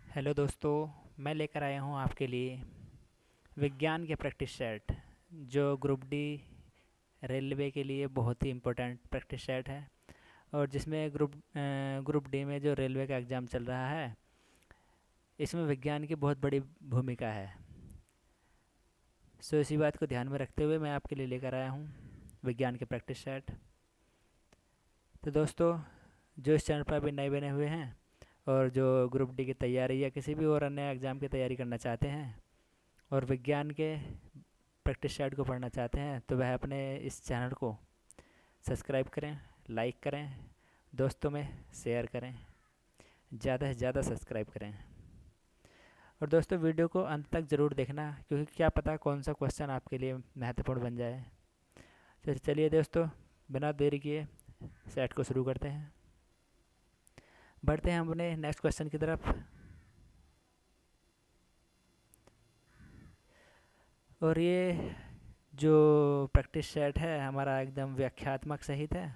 Hello दोस्तों। मैं लेकर आया हूँ आपके लिए विज्ञान के प्रैक्टिस सेट जो ग्रुप डी रेलवे के लिए बहुत ही इम्पोर्टेंट प्रैक्टिस सेट है। और जिसमें ग्रुप डी में जो रेलवे का एग्ज़ाम चल रहा है, इसमें विज्ञान की बहुत बड़ी भूमिका है। सो इसी बात को ध्यान में रखते हुए मैं आपके लिए लेकर आया हूँ विज्ञान के प्रैक्टिस सेट। तो दोस्तों, जो इस चैनल पर अभी नए बने हुए हैं और जो ग्रुप डी की तैयारी या किसी भी और अन्य एग्ज़ाम की तैयारी करना चाहते हैं और विज्ञान के प्रैक्टिस सेट को पढ़ना चाहते हैं, तो वह अपने इस चैनल को सब्सक्राइब करें, लाइक करें, दोस्तों में शेयर करें, ज़्यादा से ज़्यादा सब्सक्राइब करें। और दोस्तों, वीडियो को अंत तक ज़रूर देखना, क्योंकि क्या पता कौन सा क्वेश्चन आपके लिए महत्वपूर्ण बन जाए। तो चलिए दोस्तों, बिना देरी किए सेट को शुरू करते हैं। बढ़ते हैं हम अपने नेक्स्ट क्वेश्चन की तरफ। और ये जो प्रैक्टिस सेट है हमारा एकदम व्याख्यात्मक सहित है,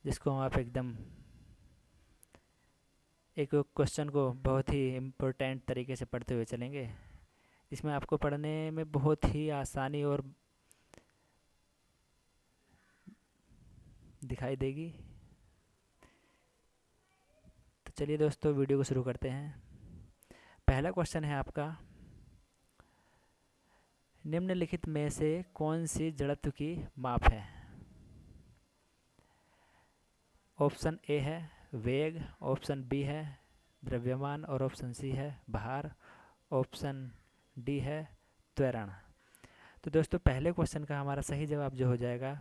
जिसको हम आप एकदम एक क्वेश्चन को बहुत ही इम्पोर्टेंट तरीके से पढ़ते हुए चलेंगे। इसमें आपको पढ़ने में बहुत ही आसानी और दिखाई देगी। तो चलिए दोस्तों, वीडियो को शुरू करते हैं। पहला क्वेश्चन है आपका, निम्नलिखित में से कौन सी जड़त्व की माप है? ऑप्शन ए है वेग, ऑप्शन बी है द्रव्यमान और ऑप्शन सी है भार, ऑप्शन डी है त्वरण। तो दोस्तों, पहले क्वेश्चन का हमारा सही जवाब जो हो जाएगा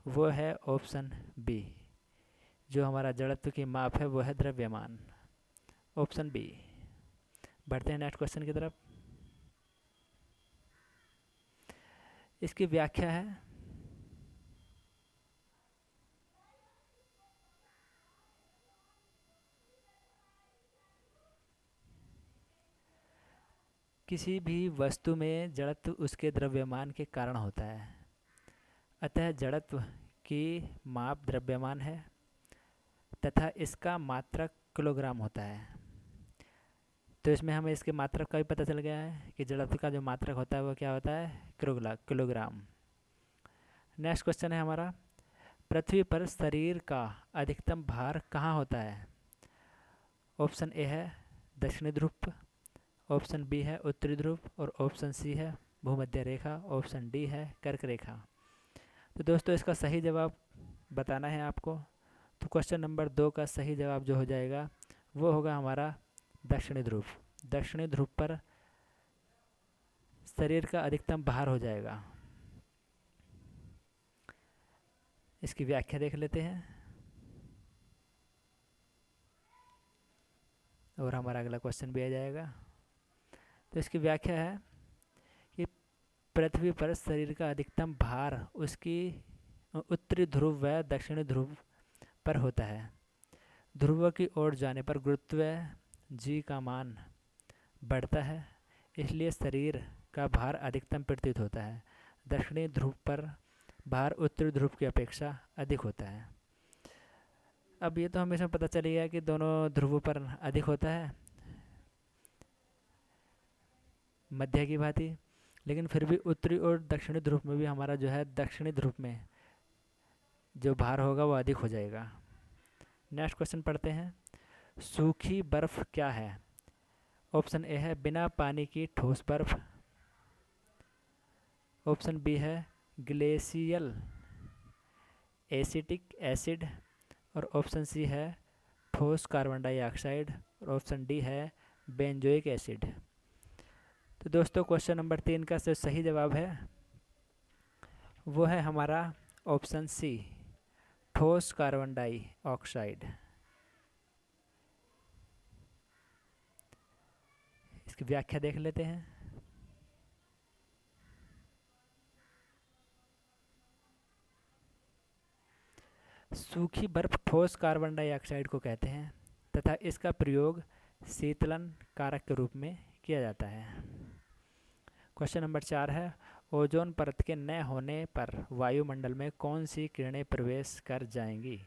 वो है ऑप्शन बी। जो हमारा जड़त्व की माप है वो है द्रव्यमान, ऑप्शन बी। बढ़ते हैं नेक्स्ट क्वेश्चन की तरफ। इसकी व्याख्या है, किसी भी वस्तु में जड़त्व उसके द्रव्यमान के कारण होता है, अतः जड़त्व की माप द्रव्यमान है तथा इसका मात्रक किलोग्राम होता है। तो इसमें हमें इसके मात्रक का भी पता चल गया है कि जड़त्व का जो मात्रक होता है वो क्या होता है, किलोग्राम। नेक्स्ट क्वेश्चन है हमारा, पृथ्वी पर शरीर का अधिकतम भार कहाँ होता है? ऑप्शन ए है दक्षिणी ध्रुव, ऑप्शन बी है उत्तरी ध्रुव और ऑप्शन सी है भूमध्य रेखा, ऑप्शन डी है कर्क रेखा। तो दोस्तों, इसका सही जवाब बताना है आपको। तो क्वेश्चन नंबर 2 का सही जवाब जो हो जाएगा वो होगा हमारा दक्षिणी ध्रुव। दक्षिणी ध्रुव पर शरीर का अधिकतम भार हो जाएगा। इसकी व्याख्या देख लेते हैं और हमारा अगला क्वेश्चन भी आ जाएगा। तो इसकी व्याख्या है कि पृथ्वी पर शरीर का अधिकतम भार उसकी उत्तरी ध्रुव व दक्षिणी ध्रुव पर होता है। ध्रुव की ओर जाने पर गुरुत्व जी का मान बढ़ता है, इसलिए शरीर का भार अधिकतम प्रतीत होता है। दक्षिणी ध्रुव पर भार उत्तरी ध्रुव की अपेक्षा अधिक होता है। अब ये तो हमें इसमें पता चल गया कि दोनों ध्रुवों पर अधिक होता है मध्य की भांति, लेकिन फिर भी उत्तरी और दक्षिणी ध्रुव में भी हमारा जो है दक्षिणी ध्रुव में जो भार होगा वो अधिक हो जाएगा। नेक्स्ट क्वेश्चन पढ़ते हैं, सूखी बर्फ क्या है? ऑप्शन ए है बिना पानी की ठोस बर्फ, ऑप्शन बी है ग्लेशियल एसिटिक एसिड और ऑप्शन सी है ठोस कार्बन डाइऑक्साइड और ऑप्शन डी है बेंजोइक एसिड। तो दोस्तों, क्वेश्चन नंबर 3 का जो सही जवाब है वो है हमारा ऑप्शन सी, ठोस कार्बन डाइऑक्साइड। इसकी व्याख्या देख लेते हैं। सूखी बर्फ ठोस कार्बन डाइऑक्साइड को कहते हैं तथा इसका प्रयोग शीतलन कारक के रूप में किया जाता है। क्वेश्चन नंबर 4 है, ओजोन परत के न होने पर वायुमंडल में कौन सी किरणें प्रवेश कर जाएंगी?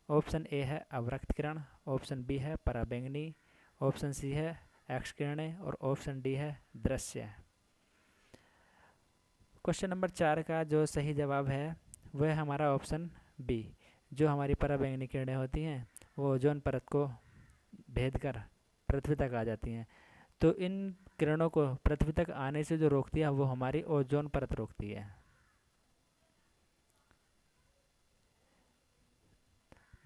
ऑप्शन ए है अवरक्त किरण, ऑप्शन बी है पराबैंगनी, ऑप्शन सी है एक्स किरणें और ऑप्शन डी है दृश्य। क्वेश्चन नंबर 4 का जो सही जवाब है वह हमारा ऑप्शन बी, जो हमारी पराबैंगनी किरणें होती हैं वो ओजोन परत को भेद कर पृथ्वी तक आ जाती हैं। तो इन किरणों को पृथ्वी तक आने से जो रोकती है वो हमारी ओजोन परत रोकती है।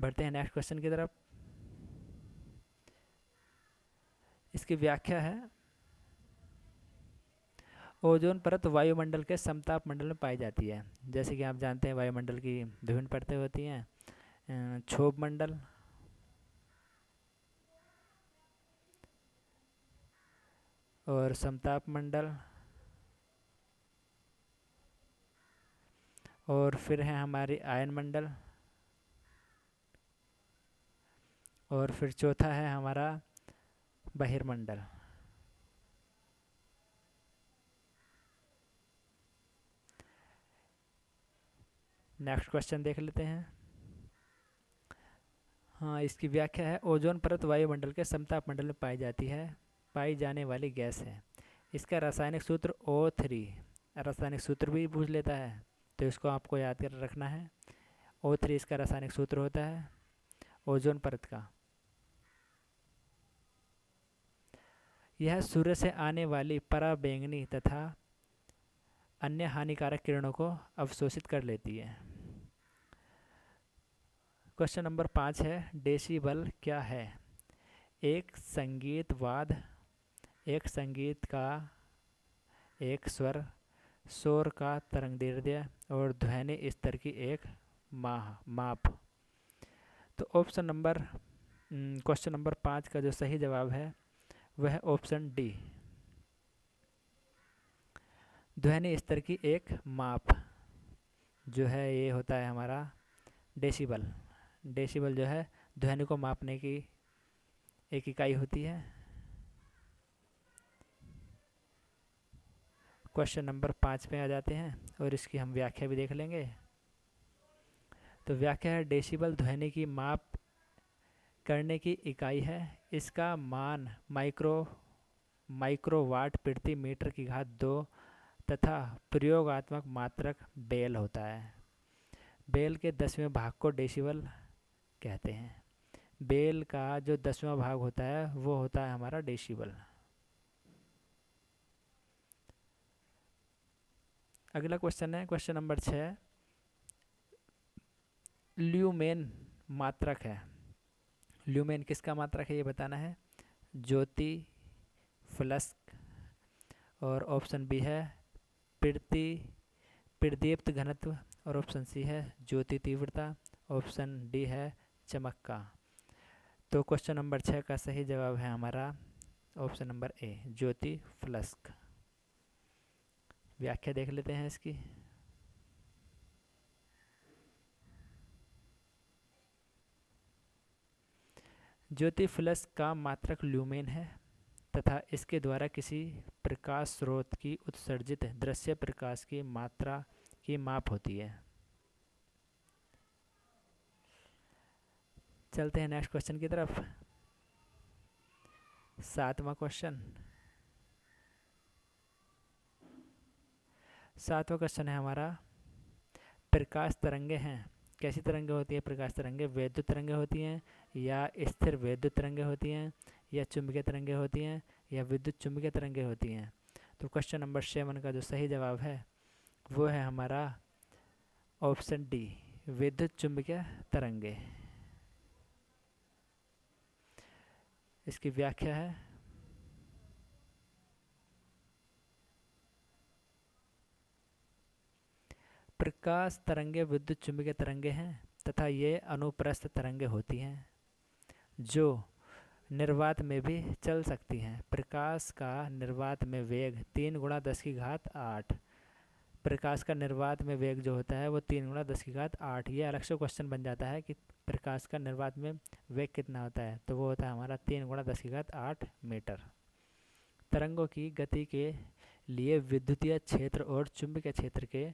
बढ़ते हैं नेक्स्ट क्वेश्चन की तरफ। इसकी व्याख्या है, ओजोन परत वायुमंडल के समताप मंडल में पाई जाती है। जैसे कि आप जानते हैं वायुमंडल की विभिन्न परतें होती हैं, क्षोभ मंडल, और समताप मंडल, और फिर है हमारी आयन मंडल, और फिर चौथा है हमारा बहिर्मंडल। नेक्स्ट क्वेश्चन देख लेते हैं। हाँ, इसकी व्याख्या है, ओजोन परत वायुमंडल के समताप मंडल में पाई जाने वाली गैस है। इसका रासायनिक सूत्र O3, रासायनिक सूत्र भी पूछ लेता है तो इसको आपको याद कर रखना है। O3 इसका रासायनिक सूत्र होता है ओजोन परत का। यह सूर्य से आने वाली पराबैंगनी तथा अन्य हानिकारक किरणों को अवशोषित कर लेती है। क्वेश्चन नंबर 5 है, डेसिबल क्या है? एक संगीत वाद्य, एक संगीत का एक स्वर, शोर का तरंगदैर्ध्य और ध्वनि स्तर की एक माप। तो क्वेश्चन नंबर 5 का जो सही जवाब है वह है ऑप्शन डी, ध्वनि स्तर की एक माप जो है ये होता है हमारा डेसिबल। डेसिबल जो है ध्वनि को मापने की एक इकाई होती है। क्वेश्चन नंबर 5 पे आ जाते हैं और इसकी हम व्याख्या भी देख लेंगे। तो व्याख्या है, डेसिबल ध्वनि की माप करने की इकाई है। इसका मान माइक्रोवाट प्रति मीटर की घात 2 तथा प्रयोगात्मक मात्रक बेल होता है। बेल के 10वें भाग को डेसिबल कहते हैं। बेल का जो 10वां भाग होता है वो होता है हमारा डेसिबल। अगला क्वेश्चन है क्वेश्चन नंबर 6, ल्यूमेन मात्रक है। ल्यूमेन किसका मात्रक है ये बताना है। ज्योति, फ्लक्स, और ऑप्शन बी है प्रदीप्त घनत्व, और ऑप्शन सी है ज्योति तीव्रता, ऑप्शन डी है चमक का। तो क्वेश्चन नंबर 6 का सही जवाब है हमारा ऑप्शन नंबर ए, ज्योति फ्लक्स। व्याख्या देख लेते हैं इसकी। ज्योति फ्लक्स का मात्रक ल्यूमेन है तथा इसके द्वारा किसी प्रकाश स्रोत की उत्सर्जित दृश्य प्रकाश की मात्रा की माप होती है। चलते हैं नेक्स्ट क्वेश्चन की तरफ। 7वां क्वेश्चन। 7वां क्वेश्चन है हमारा, प्रकाश तरंगे हैं। कैसी तरंगे होती है प्रकाश तरंगे? वैद्युत तरंगे होती हैं या स्थिर वैद्युत तरंगे होती हैं या चुंबकीय तरंगे होती हैं या विद्युत चुंबकीय तरंगे होती हैं? तो क्वेश्चन नंबर 7 का जो सही जवाब है वो है हमारा ऑप्शन डी, विद्युत चुंबकीय तरंगे। इसकी व्याख्या है, प्रकाश तरंगे विद्युत चुंबकीय तरंगे हैं तथा ये अनुप्रस्थ तरंगे होती हैं जो निर्वात में भी चल सकती हैं। प्रकाश का निर्वात में वेग 3 × 10⁸। प्रकाश का निर्वात में वेग जो होता है वो 3 × 10⁸। ये अलग से क्वेश्चन बन जाता है कि प्रकाश का निर्वात में वेग कितना होता है, तो वो होता है हमारा 3 × 10⁸ मीटर। तरंगों की गति के लिए विद्युतीय क्षेत्र और चुंबकीय क्षेत्र के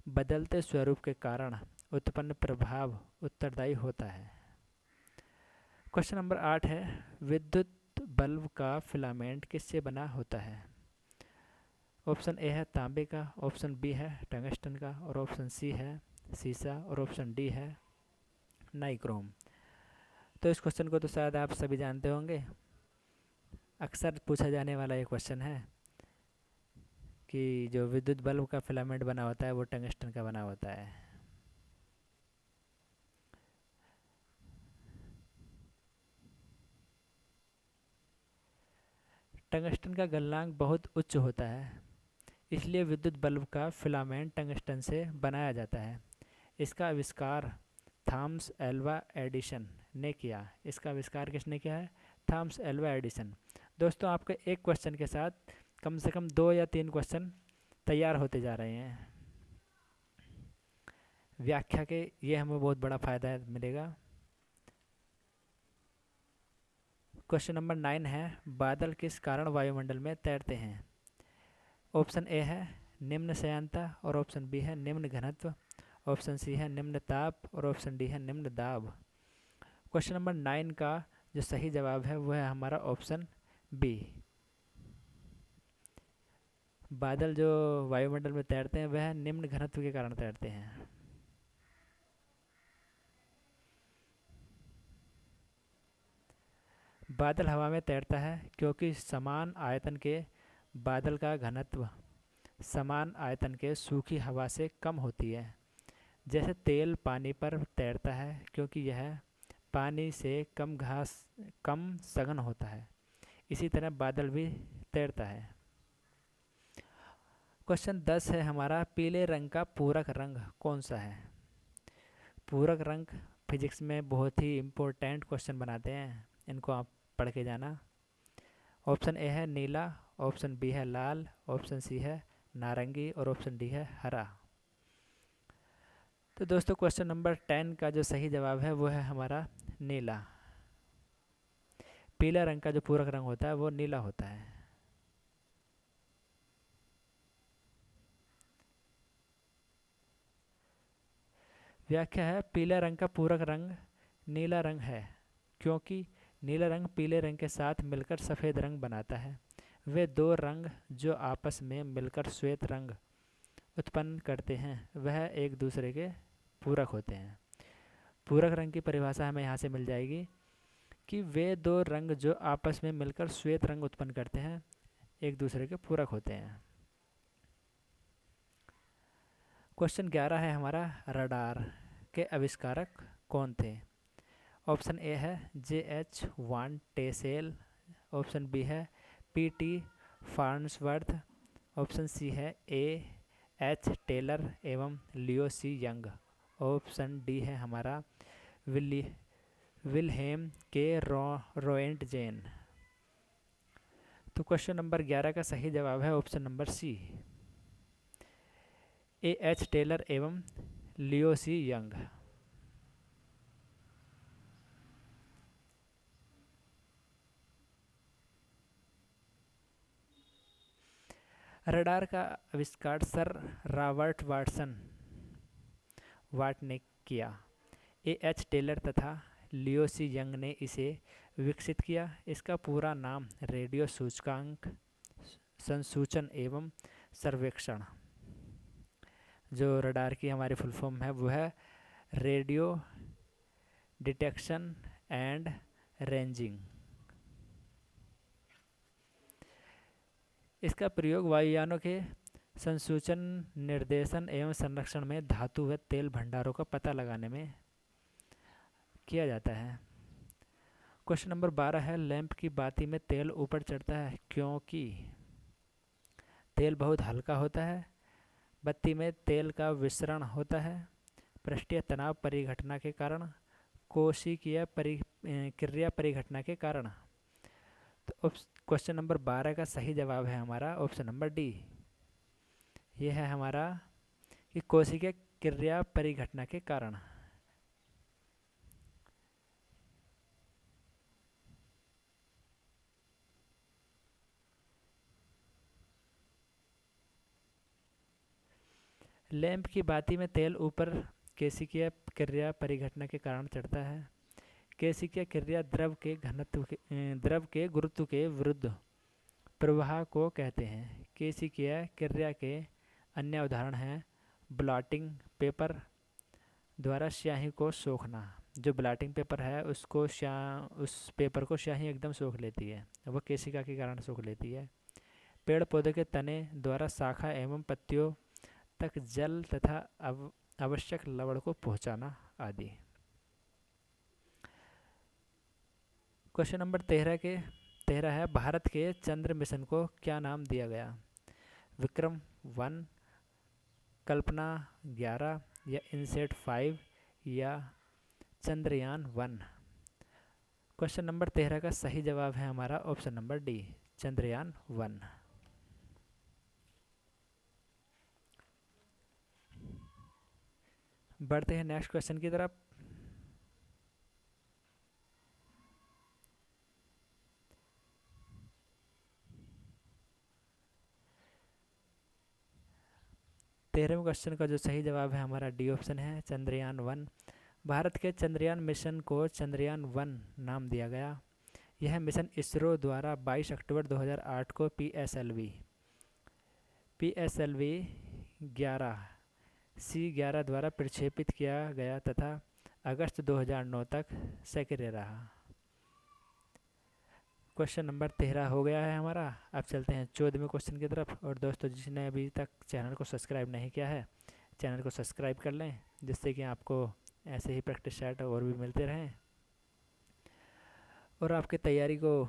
बदलते स्वरूप के कारण उत्पन्न प्रभाव उत्तरदायी होता है। क्वेश्चन नंबर 8 है, विद्युत बल्ब का फिलामेंट किससे बना होता है? ऑप्शन ए है तांबे का, ऑप्शन बी है टंगस्टन का, और ऑप्शन सी है सीसा, और ऑप्शन डी है नाइक्रोम। तो इस क्वेश्चन को तो शायद आप सभी जानते होंगे, अक्सर पूछा जाने वाला ये क्वेश्चन है कि जो विद्युत बल्ब का फिलामेंट बना होता है वो टंगस्टन का बना होता है। टंगस्टन का गलनांक बहुत उच्च होता है, इसलिए विद्युत बल्ब का फिलामेंट टंगस्टन से बनाया जाता है। इसका आविष्कार थॉमस एल्वा एडिसन ने किया। इसका आविष्कार किसने किया है? Thomas Alva Edison. दोस्तों, आपके एक क्वेश्चन के साथ कम से कम 2 या 3 क्वेश्चन तैयार होते जा रहे हैं। व्याख्या के ये हमें बहुत बड़ा फायदा मिलेगा। क्वेश्चन नंबर 9 है, बादल किस कारण वायुमंडल में तैरते हैं? ऑप्शन ए है निम्न श्यानता, और ऑप्शन बी है निम्न घनत्व, ऑप्शन सी है निम्न ताप, और ऑप्शन डी है निम्न दाब। क्वेश्चन नंबर 9 का जो सही जवाब है वो है हमारा ऑप्शन बी। बादल जो वायुमंडल में तैरते हैं वह निम्न घनत्व के कारण तैरते हैं। बादल हवा में तैरता है क्योंकि समान आयतन के बादल का घनत्व समान आयतन के सूखी हवा से कम होती है। जैसे तेल पानी पर तैरता है क्योंकि यह पानी से कम सघन होता है, इसी तरह बादल भी तैरता है। क्वेश्चन 10 है हमारा, पीले रंग का पूरक रंग कौन सा है? पूरक रंग फिजिक्स में बहुत ही इम्पोर्टेंट क्वेश्चन बनाते हैं, इनको आप पढ़ के जाना। ऑप्शन ए है नीला, ऑप्शन बी है लाल, ऑप्शन सी है नारंगी, और ऑप्शन डी है हरा। तो दोस्तों, क्वेश्चन नंबर 10 का जो सही जवाब है वो है हमारा नीला। पीला रंग का जो पूरक रंग होता है वो नीला होता है। व्याख्या है, पीला रंग का पूरक रंग नीला रंग है क्योंकि नीला रंग पीले रंग के साथ मिलकर सफ़ेद रंग बनाता है। वे दो रंग जो आपस में मिलकर श्वेत रंग उत्पन्न करते हैं वह एक दूसरे के पूरक होते हैं। पूरक रंग की परिभाषा हमें यहाँ से मिल जाएगी कि वे दो रंग जो आपस में मिलकर श्वेत रंग उत्पन्न करते हैं एक दूसरे के पूरक होते हैं। क्वेश्चन 11 है हमारा, रडार के आविष्कारक कौन थे? ऑप्शन ए है J.H. वान टेसेल, ऑप्शन बी है P.T. फार्न्सवर्थ, ऑप्शन सी है A.H. टेलर एवं लियो सी यंग, ऑप्शन डी है हमारा विल्हेम के रोएंटजेन। तो क्वेश्चन नंबर 11 का सही जवाब है ऑप्शन नंबर सी, A.H. टेलर एवं लियो सी यंग। रडार का आविष्कार सर रॉबर्ट वाट ने किया। A.H. टेलर तथा लियो सी यंग ने इसे विकसित किया। इसका पूरा नाम रेडियो सूचकांक संसूचन एवं सर्वेक्षण, जो रडार की हमारी फुल फॉर्म है वो है रेडियो डिटेक्शन एंड रेंजिंग। इसका प्रयोग वायुयानों के संसूचन, निर्देशन एवं संरक्षण में धातु व तेल भंडारों का पता लगाने में किया जाता है। क्वेश्चन नंबर 12 है, लैंप की बाती में तेल ऊपर चढ़ता है क्योंकि तेल बहुत हल्का होता है, बत्ती में तेल का विसरण होता है, पृष्ठीय तनाव परिघटना के कारण, कोशिकीय क्रिया परिघटना के कारण। तो क्वेश्चन नंबर 12 का सही जवाब है हमारा ऑप्शन नंबर डी। ये है हमारा कि कोशिकीय क्रिया परिघटना के कारण। लैंप की बाती में तेल ऊपर कोशिकीय क्रिया परिघटना के कारण चढ़ता है केशिकीय क्रिया द्रव के गुरुत्व के विरुद्ध प्रवाह को कहते हैं। केशिकीय क्रिया के अन्य उदाहरण हैं ब्लॉटिंग पेपर द्वारा स्याही को सोखना। जो ब्लॉटिंग पेपर है उस पेपर को स्याही एकदम सोख लेती है, वह केशिका के कारण सोख लेती है। पेड़ पौधे के तने द्वारा शाखा एवं पत्तियों तक जल तथा आवश्यक लवण को पहुंचाना आदि। क्वेश्चन नंबर 13 है भारत के चंद्र मिशन को क्या नाम दिया गया? विक्रम 1, कल्पना 11 या इनसेट 5 या चंद्रयान 1। क्वेश्चन नंबर 13 का सही जवाब है हमारा ऑप्शन नंबर डी, चंद्रयान 1। बढ़ते हैं नेक्स्ट क्वेश्चन की तरफ। तेरहवें क्वेश्चन का जो सही जवाब है हमारा डी ऑप्शन है, चंद्रयान 1। भारत के चंद्रयान मिशन को चंद्रयान 1 नाम दिया गया। यह मिशन इसरो द्वारा 22 अक्टूबर 2008 को PSLV 11C11 द्वारा प्रक्षेपित किया गया तथा अगस्त 2009 तक सक्रिय रहा। क्वेश्चन नंबर 13 हो गया है हमारा। अब चलते हैं 14वें क्वेश्चन की तरफ। और दोस्तों, जिसने अभी तक चैनल को सब्सक्राइब नहीं किया है, चैनल को सब्सक्राइब कर लें, जिससे कि आपको ऐसे ही प्रैक्टिस सेट और भी मिलते रहें और आपकी तैयारी को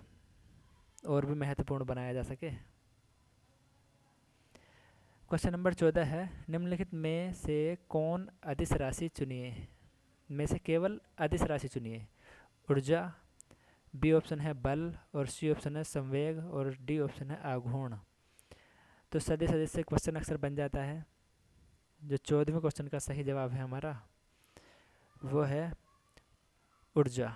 और भी महत्वपूर्ण बनाया जा सके। क्वेश्चन नंबर 14 है, निम्नलिखित में से कौन अदिश राशि चुनिए? में से केवल अदिश राशि चुनिए। ऊर्जा, बी ऑप्शन है बल, और सी ऑप्शन है संवेग, और डी ऑप्शन है आघूर्ण। तो सदिश अदिश से क्वेश्चन अक्सर बन जाता है। जो 14वें क्वेश्चन का सही जवाब है हमारा, वो है ऊर्जा।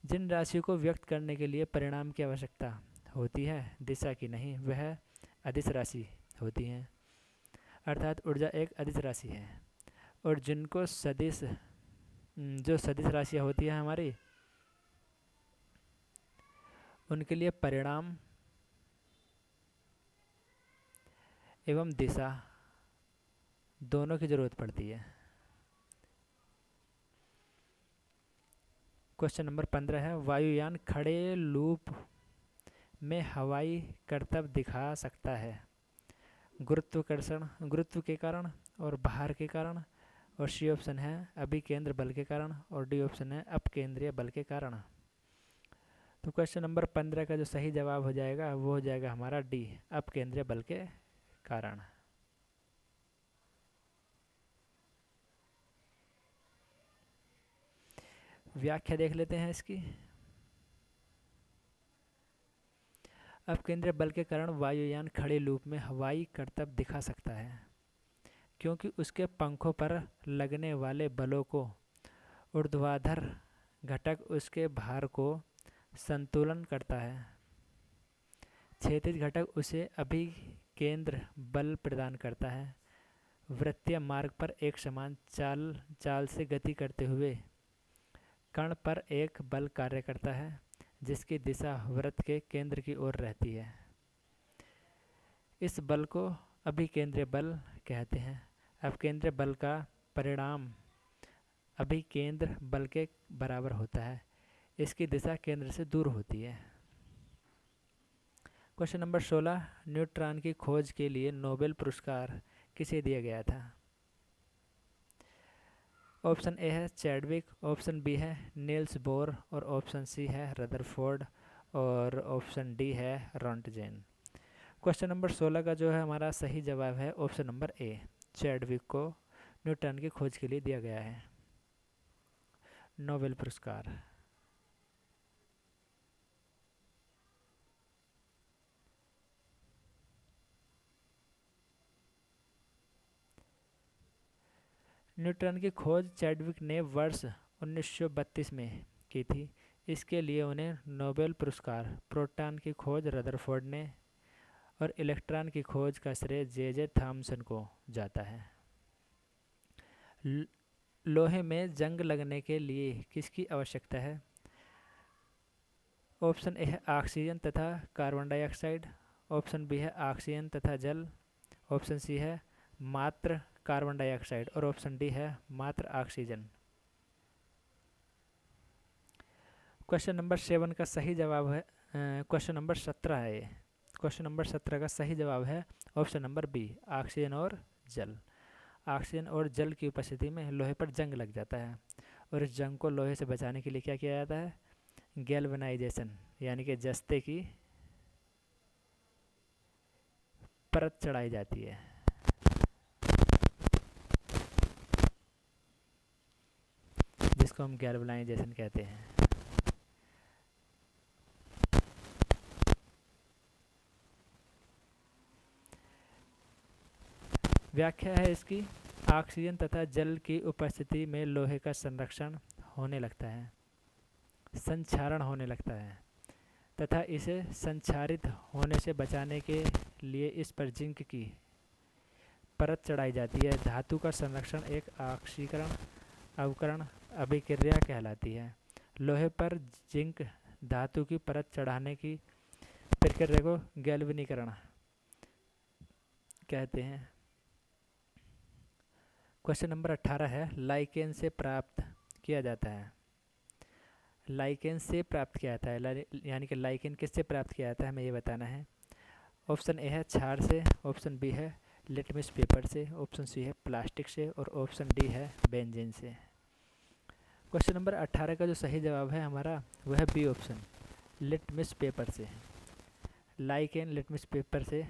जिन राशियों को व्यक्त करने के लिए परिणाम की आवश्यकता होती है, दिशा की नहीं, वह अदिश राशि होती हैं। अर्थात ऊर्जा एक अदिश राशि है। और जिनको जो सदिश राशियाँ होती हैं हमारी, उनके लिए परिणाम एवं दिशा दोनों की जरूरत पड़ती है। क्वेश्चन नंबर 15 है, वायुयान खड़े लूप में हवाई करतब दिखा सकता है। गुरुत्व के कारण, और भार के कारण, और सी ऑप्शन है अभिकेंद्र बल के कारण, और डी ऑप्शन है अपकेंद्रीय बल के कारण। तो क्वेश्चन नंबर 15 का जो सही जवाब हो जाएगा वो हो जाएगा हमारा डी, अपकेंद्रीय बल के कारण। व्याख्या देख लेते हैं इसकी। अपकेंद्रीय बल के कारण वायुयान खड़े लूप में हवाई करतब दिखा सकता है, क्योंकि उसके पंखों पर लगने वाले बलों को ऊर्ध्वाधर घटक उसके भार को संतुलन करता है। क्षैतिज घटक उसे अभिकेंद्र बल प्रदान करता है। वृत्तीय मार्ग पर एक समान चाल से गति करते हुए कण पर एक बल कार्य करता है, जिसकी दिशा वृत्त के केंद्र की ओर रहती है। इस बल को अभिकेंद्रीय बल कहते हैं। अपकेंद्रीय बल का परिणाम अभिकेंद्र बल के बराबर होता है। इसकी दिशा केंद्र से दूर होती है। क्वेश्चन नंबर 16, न्यूट्रॉन की खोज के लिए नोबेल पुरस्कार किसे दिया गया था? ऑप्शन ए है चैडविक, ऑप्शन बी है नील्स बोर, और ऑप्शन सी है रदरफोर्ड, और ऑप्शन डी है रॉन्टजेन। क्वेश्चन नंबर 16 का जो है हमारा सही जवाब है ऑप्शन नंबर ए, चैडविक को न्यूट्रॉन की खोज के लिए दिया गया है नोबेल पुरस्कार। न्यूट्रॉन की खोज चैडविक ने वर्ष 1932 में की थी। इसके लिए उन्हें नोबेल पुरस्कार, प्रोटॉन की खोज रदरफोर्ड ने और इलेक्ट्रॉन की खोज का श्रेय जे थॉमसन को जाता है। लोहे में जंग लगने के लिए किसकी आवश्यकता है? ऑप्शन ए है ऑक्सीजन तथा कार्बन डाइऑक्साइड, ऑप्शन बी है ऑक्सीजन तथा जल, ऑप्शन सी है मात्र कार्बन डाइऑक्साइड और ऑप्शन डी है मात्र ऑक्सीजन। क्वेश्चन नंबर 7 का सही जवाब है क्वेश्चन नंबर 17 है ये। क्वेश्चन नंबर 17 का सही जवाब है ऑप्शन नंबर बी, ऑक्सीजन और जल। ऑक्सीजन और जल की उपस्थिति में लोहे पर जंग लग जाता है और इस जंग को लोहे से बचाने के लिए क्या किया जाता है? गैल्वेनाइजेशन यानी कि जस्ते की परत चढ़ाई जाती है। जिसको हम गैल्वेनाइजेशन कहते हैं। व्याख्या है इसकी, ऑक्सीजन तथा जल की उपस्थिति में लोहे का संरक्षण होने लगता है, संक्षारण होने लगता है तथा इसे संक्षारित होने से बचाने के लिए इस पर जिंक की परत चढ़ाई जाती है। धातु का संरक्षण एक ऑक्सीकरण अवकरण अभिक्रिया कहलाती है। लोहे पर जिंक धातु की परत चढ़ाने की प्रक्रिया को गैल्वेनीकरण कहते हैं। क्वेश्चन नंबर 18 है, लाइकेन से प्राप्त किया जाता है। लाइकेन से प्राप्त किया जाता है यानी कि लाइकेन किससे प्राप्त किया जाता है हमें ये बताना है। ऑप्शन ए है क्षार से, ऑप्शन बी है लिटमस पेपर से, ऑप्शन सी है प्लास्टिक से और ऑप्शन डी है बेंजीन से। क्वेश्चन नंबर 18 का जो सही जवाब है हमारा वह है बी ऑप्शन, लिटमस पेपर से। लाइकेन लिटमस पेपर से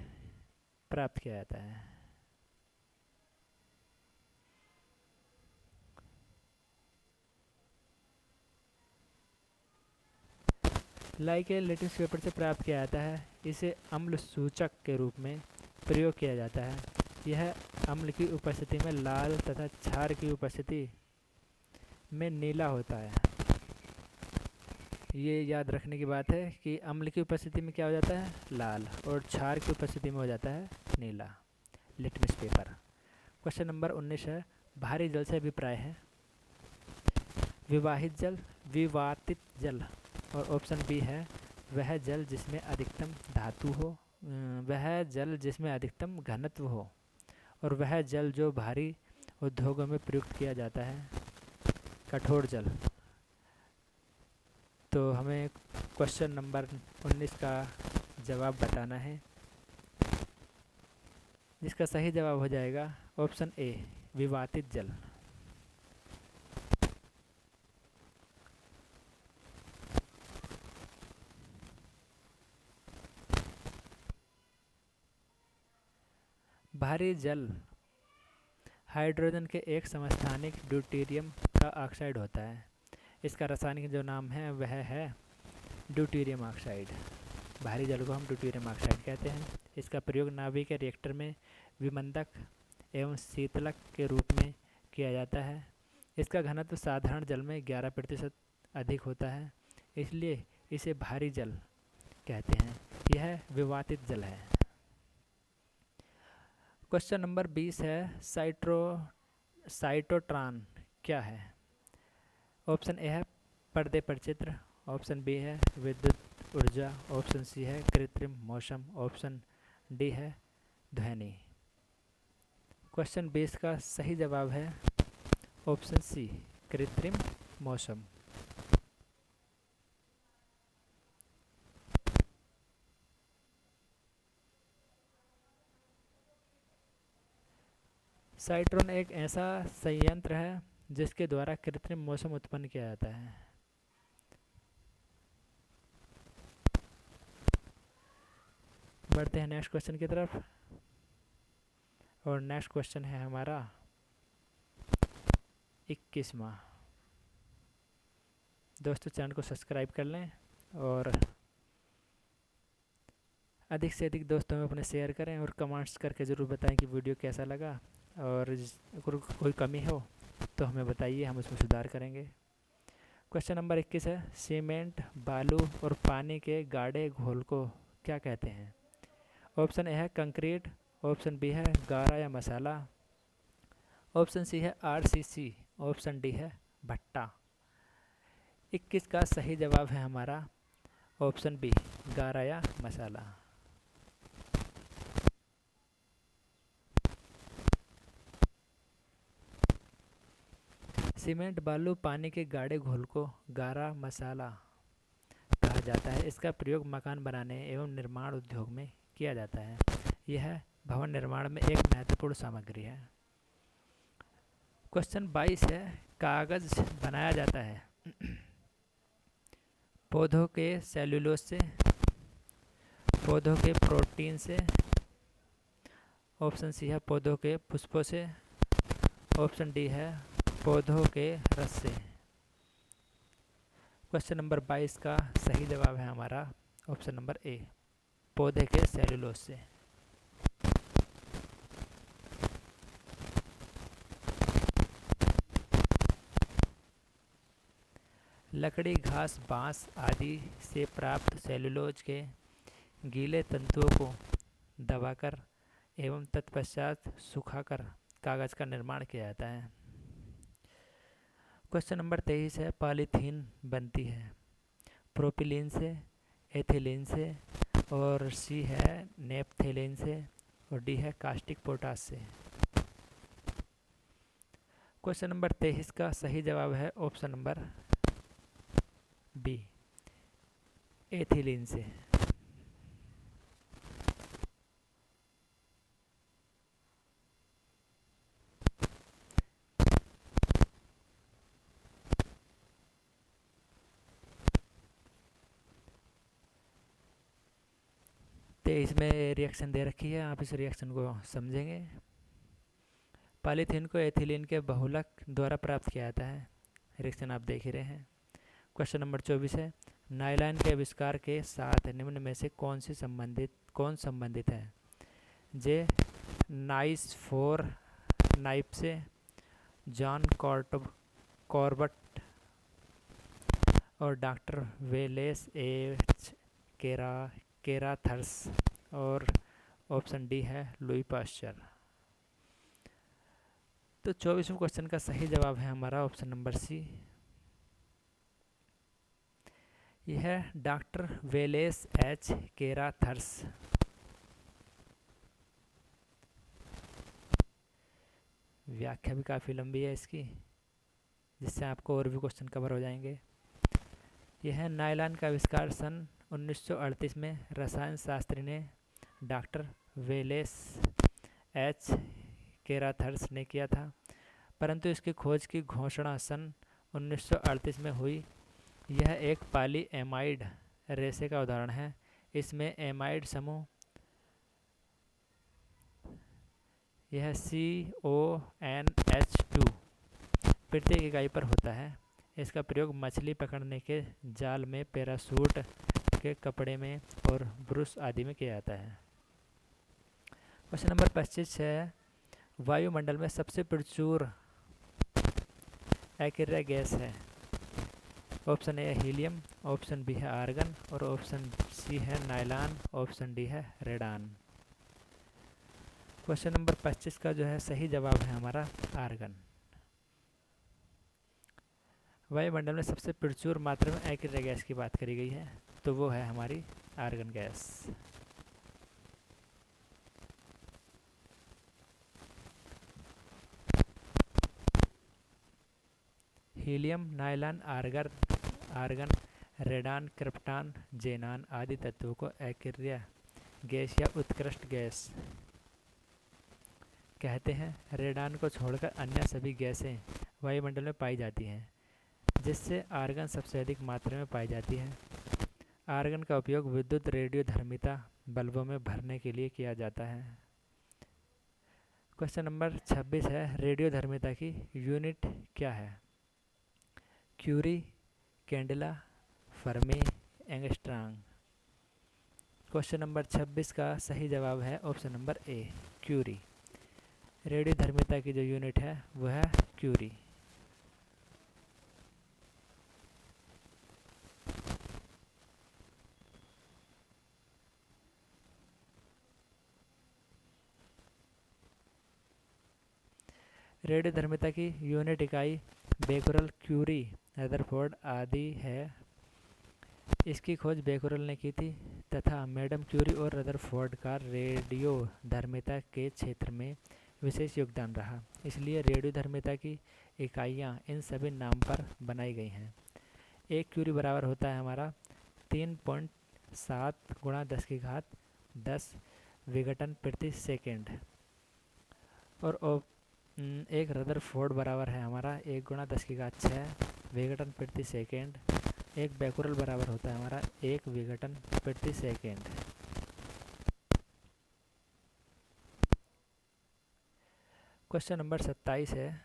प्राप्त किया जाता है। लाइकेन लिटमस पेपर से प्राप्त किया जाता है। इसे अम्ल सूचक के रूप में प्रयोग किया जाता है। यह अम्ल की उपस्थिति में लाल तथा क्षार की उपस्थिति में नीला होता है। ये याद रखने की बात है कि अम्ल की उपस्थिति में क्या हो जाता है? लाल, और क्षार की उपस्थिति में हो जाता है नीला, लिटमस पेपर। क्वेश्चन नंबर 19 है, भारी जल से अभिप्राय है। विवाहित जल, विवातित जल और ऑप्शन बी है वह जल जिसमें अधिकतम धातु हो, वह जल जिसमें अधिकतम घनत्व हो और वह जल जो भारी उद्योगों में प्रयुक्त किया जाता है, कठोर जल। तो हमें क्वेश्चन नंबर 19 का जवाब बताना है, जिसका सही जवाब हो जाएगा ऑप्शन ए, विवातित जल। भारी जल हाइड्रोजन के एक समस्थानिक ड्यूटेरियम का ऑक्साइड होता है। इसका रासायनिक जो नाम है वह है ड्यूटेरियम ऑक्साइड। भारी जल को हम ड्यूटेरियम ऑक्साइड कहते हैं। इसका प्रयोग नाभिक के रिएक्टर में विमंदक एवं शीतलक के रूप में किया जाता है। इसका घनत्व साधारण जल में 11% अधिक होता है, इसलिए इसे भारी जल कहते हैं। यह विवातित जल है। क्वेश्चन नंबर 20 है, साइटोट्रॉन क्या है? ऑप्शन ए है पर्दे पर चित्र, ऑप्शन बी है विद्युत ऊर्जा, ऑप्शन सी है कृत्रिम मौसम, ऑप्शन डी है ध्वनि। क्वेश्चन 20 का सही जवाब है ऑप्शन सी, कृत्रिम मौसम। साइट्रोन एक ऐसा संयंत्र है जिसके द्वारा कृत्रिम मौसम उत्पन्न किया जाता है। बढ़ते हैं नेक्स्ट क्वेश्चन की तरफ, और नेक्स्ट क्वेश्चन है हमारा 21वां। दोस्तों चैनल को सब्सक्राइब कर लें और अधिक से अधिक दोस्तों में अपने शेयर करें और कमेंट्स करके ज़रूर बताएं कि वीडियो कैसा लगा, और अगर कोई कमी हो तो हमें बताइए, हम उसमें सुधार करेंगे। क्वेश्चन नंबर 21 है, सीमेंट, बालू और पानी के गाढ़े घोल को क्या कहते हैं? ऑप्शन ए है कंक्रीट, ऑप्शन बी है गारा या मसाला, ऑप्शन सी है आरसीसी, ऑप्शन डी है भट्टा। 21 का सही जवाब है हमारा ऑप्शन बी, गारा या मसाला। सीमेंट, बालू, पानी के गाढ़े घोल को गारा मसाला कहा जाता है। इसका प्रयोग मकान बनाने एवं निर्माण उद्योग में किया जाता है। यह भवन निर्माण में एक महत्वपूर्ण सामग्री है। क्वेश्चन 22 है, कागज बनाया जाता है पौधों के सेल्यूलोज से, पौधों के प्रोटीन से, ऑप्शन सी है पौधों के पुष्पों से, ऑप्शन डी है पौधों के रस से। क्वेश्चन नंबर 22 का सही जवाब है हमारा ऑप्शन नंबर ए, पौधे के सेल्यूलोज से। लकड़ी, घास, बांस आदि से प्राप्त सेल्यूलोज के गीले तंतुओं को दबाकर एवं तत्पश्चात सुखाकर कागज का निर्माण किया जाता है। क्वेश्चन नंबर 23 है, पॉलीथीन बनती है प्रोपिलीन से, एथिलीन से, और सी है नेपथेलीन से, और डी है कास्टिक पोटास से। क्वेश्चन नंबर 23 का सही जवाब है ऑप्शन नंबर बी, एथिलीन से। इसमें रिएक्शन दे रखी है, आप इस रिएक्शन को समझेंगे। पॉलीथीन को एथिलीन के बहुलक द्वारा प्राप्त किया जाता है। रिएक्शन आप देख ही रहे हैं। क्वेश्चन नंबर 24 है, नायलॉन के आविष्कार के साथ निम्न में से कौन संबंधित है? जे नाइस फोर नाइफ से, जॉन कॉर्बट और डॉक्टर वेलेस एच केराथर्स, और ऑप्शन डी है लुई पास्चर। तो 24वें क्वेश्चन का सही जवाब है हमारा ऑप्शन नंबर सी, यह है डॉक्टर वेलेस एच केराथर्स। व्याख्या भी काफ़ी लंबी है इसकी, जिससे आपको और भी क्वेश्चन कवर हो जाएंगे। यह नायलॉन का आविष्कार सन 1938 में रसायन शास्त्री ने डॉक्टर वेलेस एच केराथर्स ने किया था, परंतु इसकी खोज की घोषणा सन 1938 में हुई। यह एक पॉली एमाइड रेशे का उदाहरण है। इसमें एमाइड समूह यह CONH2 प्रत्येक इकाई पर होता है। इसका प्रयोग मछली पकड़ने के जाल में, पैराशूट के कपड़े में और ब्रूस आदि में किया जाता है। क्वेश्चन नंबर 25 है, वायुमंडल में सबसे प्रचुर अकेरिया गैस है। ऑप्शन ए है हीलियम, ऑप्शन बी है आर्गन, और ऑप्शन सी है नायलॉन, ऑप्शन डी है रेडान। क्वेश्चन नंबर 25 का जो है सही जवाब है हमारा आर्गन। वायुमंडल में सबसे प्रचुर मात्रा में अकेरिया गैस की बात करी गई है, तो वो है हमारी आर्गन गैस। हीलियम, नायलॉन, आर्गन, रेडान, क्रिप्टॉन, जेनान आदि तत्वों को अकेरिया गैस या उत्कृष्ट गैस कहते हैं। रेडान को छोड़कर अन्य सभी गैसें वायुमंडल में पाई जाती हैं, जिससे आर्गन सबसे अधिक मात्रा में पाई जाती है। आर्गन का उपयोग विद्युत रेडियोधर्मिता बल्बों में भरने के लिए किया जाता है। क्वेश्चन नंबर 26 है, रेडियोधर्मिता की यूनिट क्या है? Curie, candela, fermi, angstrom. Question number 26 का सही जवाब है ऑप्शन नंबर ए, क्यूरी। रेडियोधर्मिता की जो यूनिट है वह है क्यूरी। रेडियोधर्मिता की यूनिट इकाई बेकुरल, क्यूरी, रदरफोर्ड आदि है। इसकी खोज बेकुरल ने की थी तथा मैडम क्यूरी और रदरफोर्ड का रेडियोधर्मिता के क्षेत्र में विशेष योगदान रहा, इसलिए रेडियोधर्मिता की इकाइयाँ इन सभी नाम पर बनाई गई हैं। एक क्यूरी बराबर होता है हमारा 3.7 गुणा 10 विघटन प्रति सेकेंड, और एक रदरफोर्ड बराबर है हमारा 1 × 10⁶ विघटन प्रति सेकेंड। एक बेकुरल बराबर होता है हमारा 1 विघटन प्रति सेकेंड। क्वेश्चन नंबर 27 है,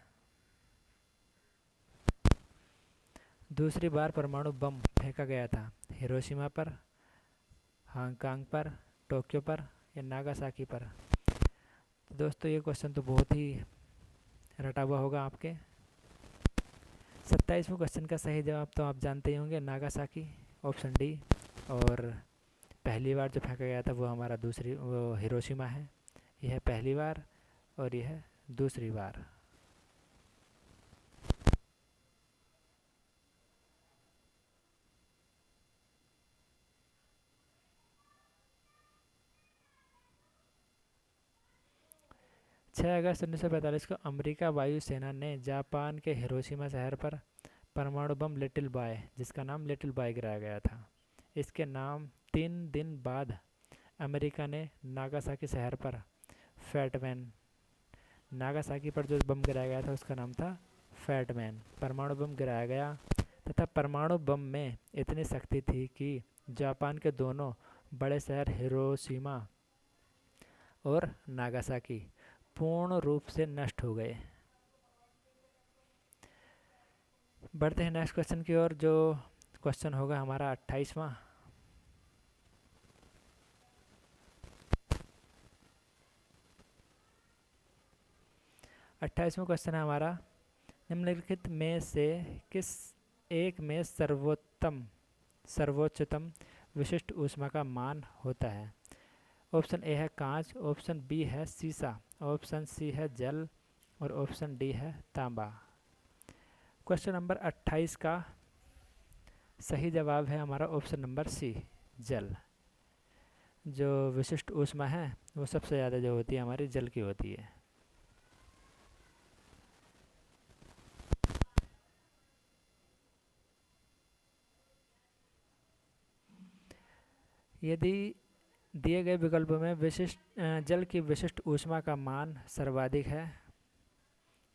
दूसरी बार परमाणु बम फेंका गया था, हिरोशिमा पर, हांगकांग पर, टोक्यो पर या नागासाकी पर। तो दोस्तों ये क्वेश्चन तो बहुत ही रटा हुआ होगा आपके। 27वें क्वेश्चन का सही जवाब तो आप जानते ही होंगे, नागासाकी, ऑप्शन डी। और पहली बार जो फेंका गया था वो हिरोशिमा है। यह पहली बार और यह दूसरी बार। छः अगस्त 1945 को अमेरिका वायुसेना ने जापान के हिरोशिमा शहर पर परमाणु बम लिटिल बॉय, जिसका नाम लिटिल बॉय गिराया गया था। इसके नाम 3 दिन बाद अमेरिका ने नागासाकी शहर पर फैटमैन, नागासाकी पर जो बम गिराया गया था उसका नाम था फैटमैन, परमाणु बम गिराया गया। तथा परमाणु बम में इतनी शक्ति थी कि जापान के दोनों बड़े शहर हिरोशिमा और नागासाकी पूर्ण रूप से नष्ट हो गए। बढ़ते हैं नेक्स्ट क्वेश्चन की ओर, जो क्वेश्चन होगा हमारा 28वां। 28वां क्वेश्चन है हमारा, निम्नलिखित में से किस एक में सर्वोच्चतम विशिष्ट ऊष्मा का मान होता है। ऑप्शन ए है कांच, ऑप्शन बी है सीसा, ऑप्शन सी है जल और ऑप्शन डी है तांबा। क्वेश्चन नंबर 28 का सही जवाब है हमारा ऑप्शन नंबर सी, जल। जो विशिष्ट ऊष्मा है वो सबसे ज़्यादा जो होती है हमारी जल की होती है। यदि दिए गए विकल्पों में जल की विशिष्ट ऊष्मा का मान सर्वाधिक है,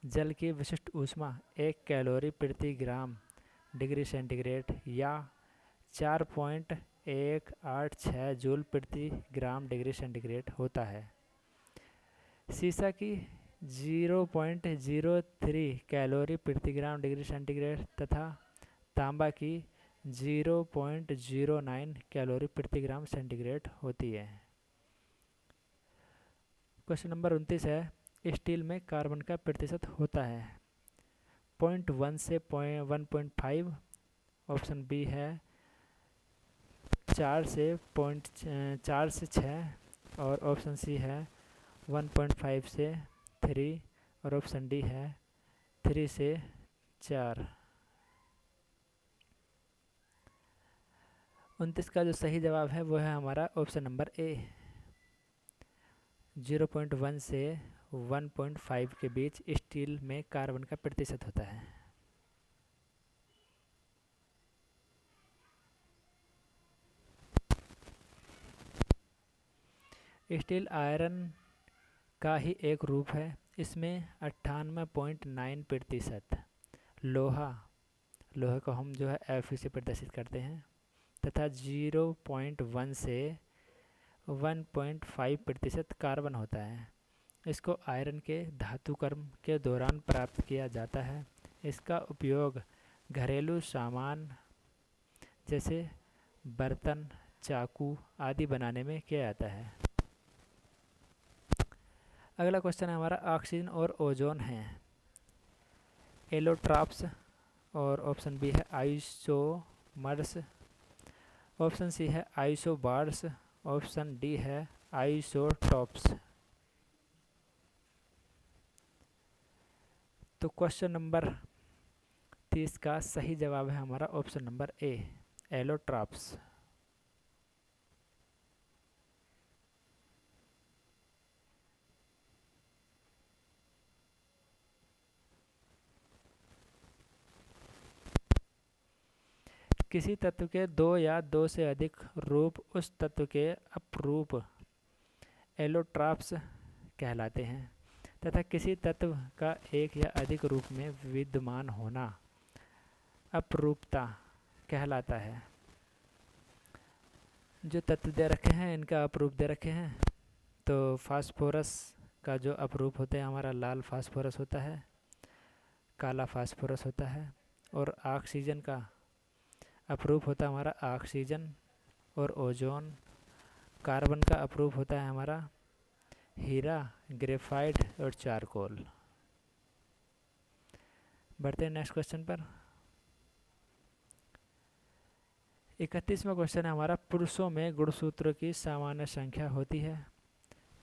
जल की विशिष्ट ऊष्मा 1 कैलोरी प्रति ग्राम डिग्री सेंटीग्रेड या 4.186 जूल प्रति ग्राम डिग्री सेंटीग्रेड होता है। सीसा की 0.03 कैलोरी प्रति ग्राम डिग्री सेंटीग्रेड तथा तांबा की 0.09 कैलोरी प्रति ग्राम सेंटीग्रेड होती है। क्वेश्चन नंबर 29 है, स्टील में कार्बन का प्रतिशत होता है 0.1 से 1.5, ऑप्शन बी है 4 से 6 और ऑप्शन सी है 1.5 से 3 और ऑप्शन डी है 3 से 4। 29 का जो सही जवाब है वो है हमारा ऑप्शन नंबर ए, 0.1 से 1.5 के बीच स्टील में कार्बन का प्रतिशत होता है। स्टील आयरन का ही एक रूप है। इसमें 98.9% लोहे को हम जो है Fe से प्रदर्शित करते हैं तथा 0.1 से 1.5% कार्बन होता है। इसको आयरन के धातुकर्म के दौरान प्राप्त किया जाता है। इसका उपयोग घरेलू सामान जैसे बर्तन, चाकू आदि बनाने में किया जाता है। अगला क्वेश्चन है हमारा, ऑक्सीजन और ओजोन है एलोट्रॉप्स और ऑप्शन बी है आइसोमर्स, ऑप्शन सी है आइसोबार्स, ऑप्शन डी है आइसोटॉप्स। तो क्वेश्चन नंबर 30 का सही जवाब है हमारा ऑप्शन नंबर ए, एलोट्रॉप्स। किसी तत्व के दो या दो से अधिक रूप उस तत्व के अपरूप एलोट्रॉप्स कहलाते हैं, तथा किसी तत्व का एक या अधिक रूप में विद्यमान होना अपरूपता कहलाता है। जो तत्व दे रखे हैं इनका अपरूप दे रखे हैं। तो फास्फोरस का जो अपरूप होता है हमारा लाल फास्फोरस होता है, काला फास्फोरस होता है। और ऑक्सीजन का अपरूप होता है हमारा ऑक्सीजन और ओजोन। कार्बन का अपरूप होता है हमारा हीरा, ग्रेफाइट और चारकोल। बढ़ते हैं नेक्स्ट क्वेश्चन पर। 31वां क्वेश्चन है हमारा, पुरुषों में गुणसूत्रों की सामान्य संख्या होती है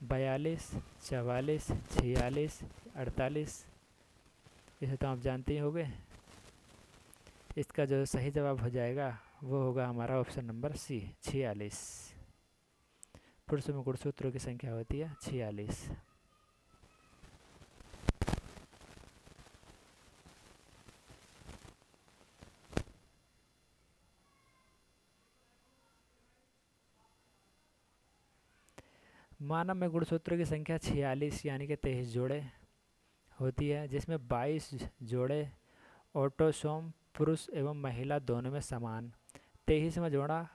42, 44, 46, 48। इसे तो आप जानते ही होंगे। इसका जो सही जवाब हो जाएगा वो होगा हमारा ऑप्शन नंबर सी, 46। पुरुषों में गुणसूत्रों की संख्या होती है 46। मानव में गुणसूत्रों की संख्या 46 यानी कि 23 जोड़े होती है, जिसमें 22 जोड़े ऑटोसोम पुरुष एवं महिला दोनों में समान, 23वां जोड़ा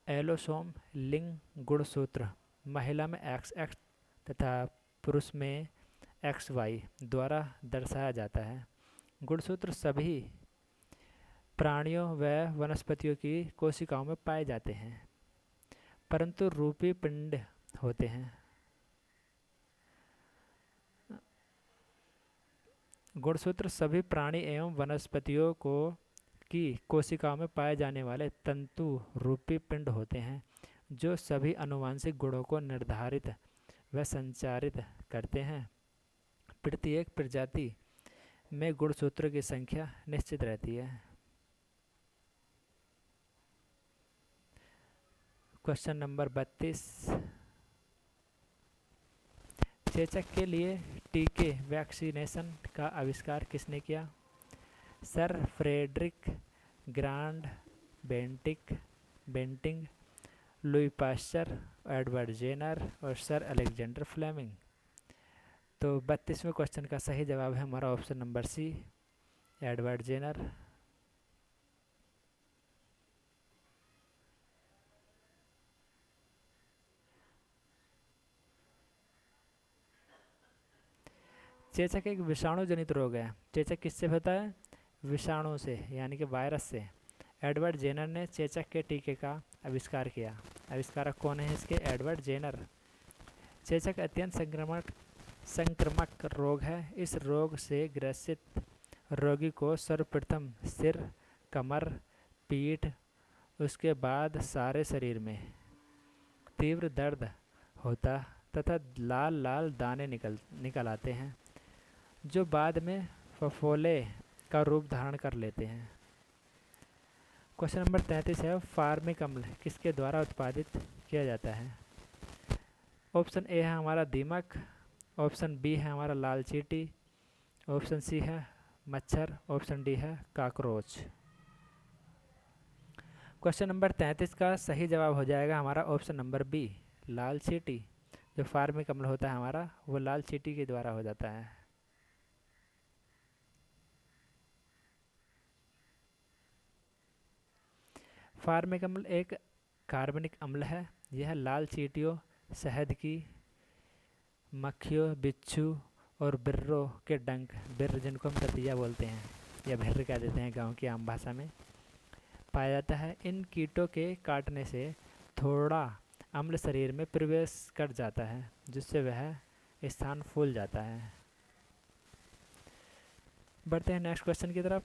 एलोसोम लिंग गुणसूत्र महिला में XX तथा पुरुष में XY द्वारा दर्शाया जाता है। गुणसूत्र सभी प्राणियों व वनस्पतियों की कोशिकाओं में पाए जाते हैं, परंतु रूपी पिंड होते हैं। गुणसूत्र सभी प्राणी एवं वनस्पतियों को की कोशिकाओं में पाए जाने वाले तंतु रूपी पिंड होते हैं, जो सभी आनुवंशिक गुणों को निर्धारित व संचारित करते हैं। प्रत्येक प्रजाति में गुणसूत्रों की संख्या निश्चित रहती है। क्वेश्चन नंबर 32, चेचक के लिए टीके वैक्सीनेशन का आविष्कार किसने किया? Sir Frederick Grant Banting, Louis Pasteur, Edward Jenner और सर अलेक्जेंडर फ्लेमिंग। तो 32वें क्वेश्चन का सही जवाब है हमारा option number C, Edward Jenner. चेचक एक विषाणु जनित रोग है। चेचक किससे होता है? विषाणु से, यानी कि वायरस से। एडवर्ड जेनर ने चेचक के टीके का आविष्कार किया। आविष्कारक कौन है इसके? Edward Jenner. चेचक अत्यंत संक्रामक रोग है। इस रोग से ग्रसित रोगी को सर्वप्रथम सिर, कमर, पीठ, उसके बाद सारे शरीर में तीव्र दर्द होता तथा लाल लाल दाने निकल आते हैं, जो बाद में फफोले का रूप धारण कर लेते हैं। क्वेश्चन नंबर 33 है, फार्मिक अम्ल किसके द्वारा उत्पादित किया जाता है? ऑप्शन ए है हमारा दीमक, ऑप्शन बी है हमारा लाल चींटी, ऑप्शन सी है मच्छर, ऑप्शन डी है कॉकरोच। क्वेश्चन नंबर 33 का सही जवाब हो जाएगा हमारा ऑप्शन नंबर बी, लाल चींटी। जो फार्मिक अम्ल होता है हमारा वो लाल चींटी के द्वारा हो जाता है। फार्मिक अम्ल एक कार्बनिक अम्ल है। यह लाल चींटियों, शहद की मक्खियों, बिच्छू और बिर्रों के डंक, बिर्र जिनको हम ततिया बोलते हैं या भिर्र कह देते हैं गांव की आम भाषा में, पाया जाता है। इन कीटों के काटने से थोड़ा अम्ल शरीर में प्रवेश कर जाता है, जिससे वह स्थान फूल जाता है। बढ़ते हैं नेक्स्ट क्वेश्चन की तरफ।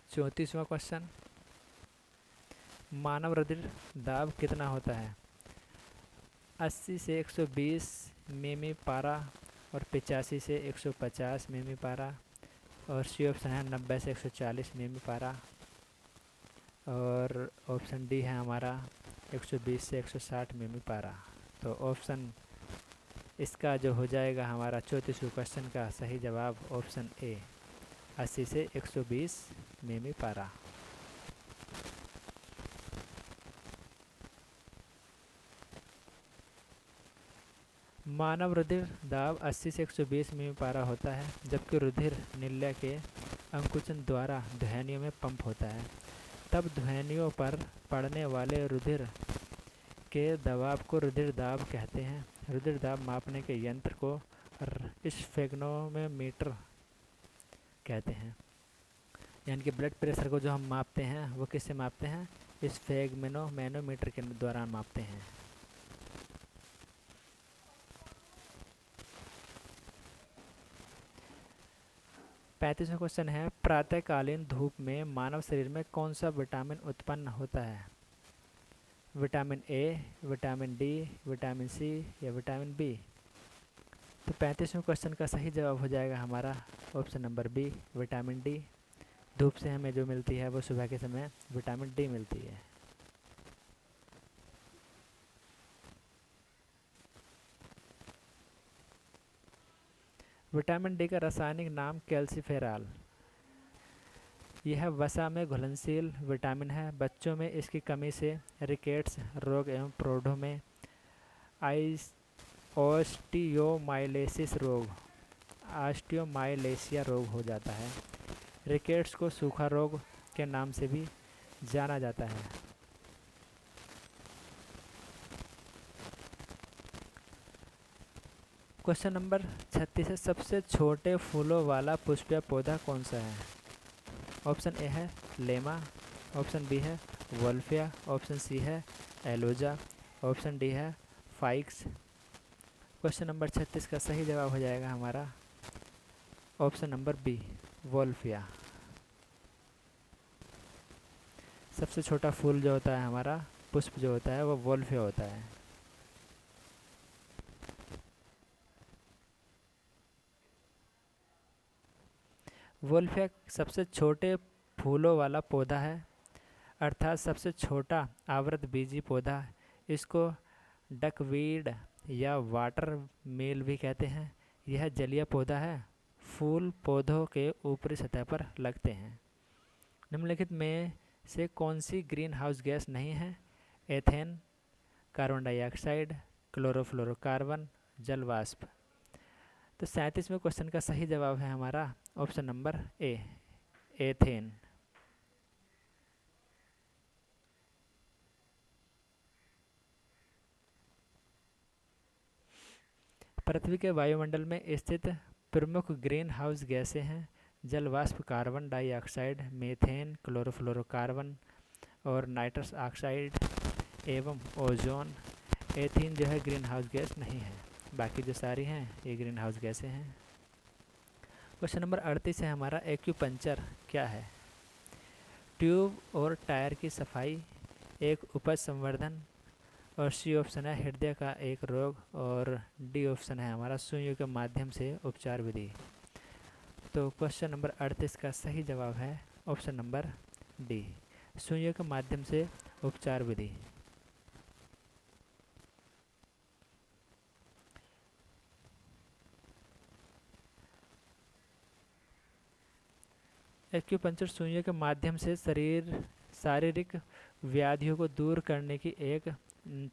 चौंतीसवां क्वेश्चन, मानव रुधिर दाब कितना होता है? 80 से 120 मिमी पारा और 85 से 150 मिमी पारा। और सी ऑप्शन है 90 से 140 मिमी पारा। और ऑप्शन डी है हमारा 120 से 160 मिमी पारा। तो ऑप्शन इसका जो हो जाएगा हमारा 34वें क्वेश्चन का सही जवाब ऑप्शन ए 80 से 120 मिमी पारा। मानव रुधिर दाब 80 से 120 मिमी पारा होता है, जबकि रुधिर नील्या के अंकुचन द्वारा ध्वनियों में पंप होता है। तब ध्वनियों पर पड़ने वाले रुधिर के दबाव को रुधिर दाब कहते हैं। रुधिर दाब मापने के यंत्र को स्फेग्नोमीटर कहते हैं। यानी कि ब्लड प्रेशर को जो हम मापते हैं वो किससे मापते हैं? स्फेग्नोमीटर के द्वारा मापते हैं। पैंतीसवां क्वेश्चन है, प्रातःकालीन धूप में मानव शरीर में कौन सा विटामिन उत्पन्न होता है? Vitamin A, vitamin D, vitamin C या विटामिन बी? तो 35वें क्वेश्चन का सही जवाब हो जाएगा हमारा option number B vitamin D. धूप से हमें जो मिलती है वो सुबह के समय विटामिन डी मिलती है। विटामिन डी का रासायनिक नाम कैल्सीफेरॉल। यह वसा में घुलनशील विटामिन है। बच्चों में इसकी कमी से रिकेट्स रोग एवं प्रौढ़ों में ऑस्टियोमाइलेसिया रोग हो जाता है। रिकेट्स को सूखा रोग के नाम से भी जाना जाता है। क्वेश्चन नंबर 36 है, सबसे छोटे फूलों वाला पुष्पीय पौधा कौन सा है? ऑप्शन ए है लेमा, ऑप्शन बी है वोल्फिया, ऑप्शन सी है एलोजा, ऑप्शन डी है फाइक्स। क्वेश्चन नंबर 36 का सही जवाब हो जाएगा हमारा ऑप्शन नंबर बी वोल्फिया। सबसे छोटा फूल जो होता है हमारा पुष्प जो होता है वो वोल्फिया होता है। वोल्फिया सबसे छोटे फूलों वाला पौधा है, अर्थात सबसे छोटा आवृत बीजी पौधा। इसको डकवीड या वाटर मेल भी कहते हैं। यह जलीय पौधा है। फूल पौधों के ऊपरी सतह पर लगते हैं। निम्नलिखित में से कौन सी ग्रीन हाउस गैस नहीं है? एथेन, कार्बन डाइऑक्साइड, क्लोरोफ्लोरोकार्बन, जल वाष्प। तो 37वें क्वेश्चन का सही जवाब है हमारा ऑप्शन नंबर ए एथेन। पृथ्वी के वायुमंडल में स्थित प्रमुख ग्रीन हाउस गैसें हैं जल वाष्प, कार्बन डाइऑक्साइड, मीथेन, क्लोरोफ्लोरोकार्बन और नाइट्रस ऑक्साइड एवं ओजोन। एथीन जो है ग्रीन हाउस गैस नहीं है, बाकी जो सारी हैं ये ग्रीन हाउस गैसें हैं। क्वेश्चन नंबर 38 है हमारा, एक्यूपंक्चर क्या है? ट्यूब और टायर की सफाई, एक उपज संवर्धन, और सी ऑप्शन है हृदय का एक रोग, और डी ऑप्शन है हमारा सुइयों के माध्यम से उपचार विधि। तो क्वेश्चन नंबर 38 का सही जवाब है ऑप्शन नंबर डी सुइयों के माध्यम से उपचार विधि। एक्यूपंक्चर सुइयों के माध्यम से शारीरिक व्याधियों को दूर करने की एक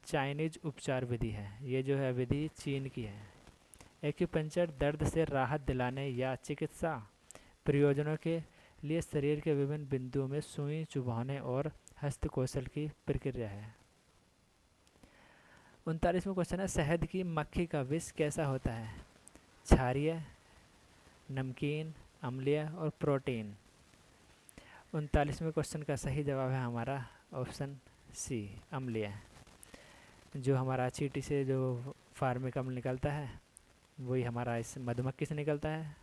चाइनीज उपचार विधि है। ये जो है विधि चीन की है। एक्यूपंक्चर दर्द से राहत दिलाने या चिकित्सा प्रयोजनों के लिए शरीर के विभिन्न बिंदुओं में सुई चुभाने और हस्तकौशल की प्रक्रिया है। 39वां क्वेश्चन है, शहद की मक्खी का विष कैसा होता है? क्षारीय, नमकीन, अम्लीय और प्रोटीन। 39वें क्वेश्चन का सही जवाब है हमारा ऑप्शन सी अम्लीय। जो हमारा चींटी से जो फार्मिक अम्ल निकलता है वही हमारा इस मधुमक्खी से निकलता है।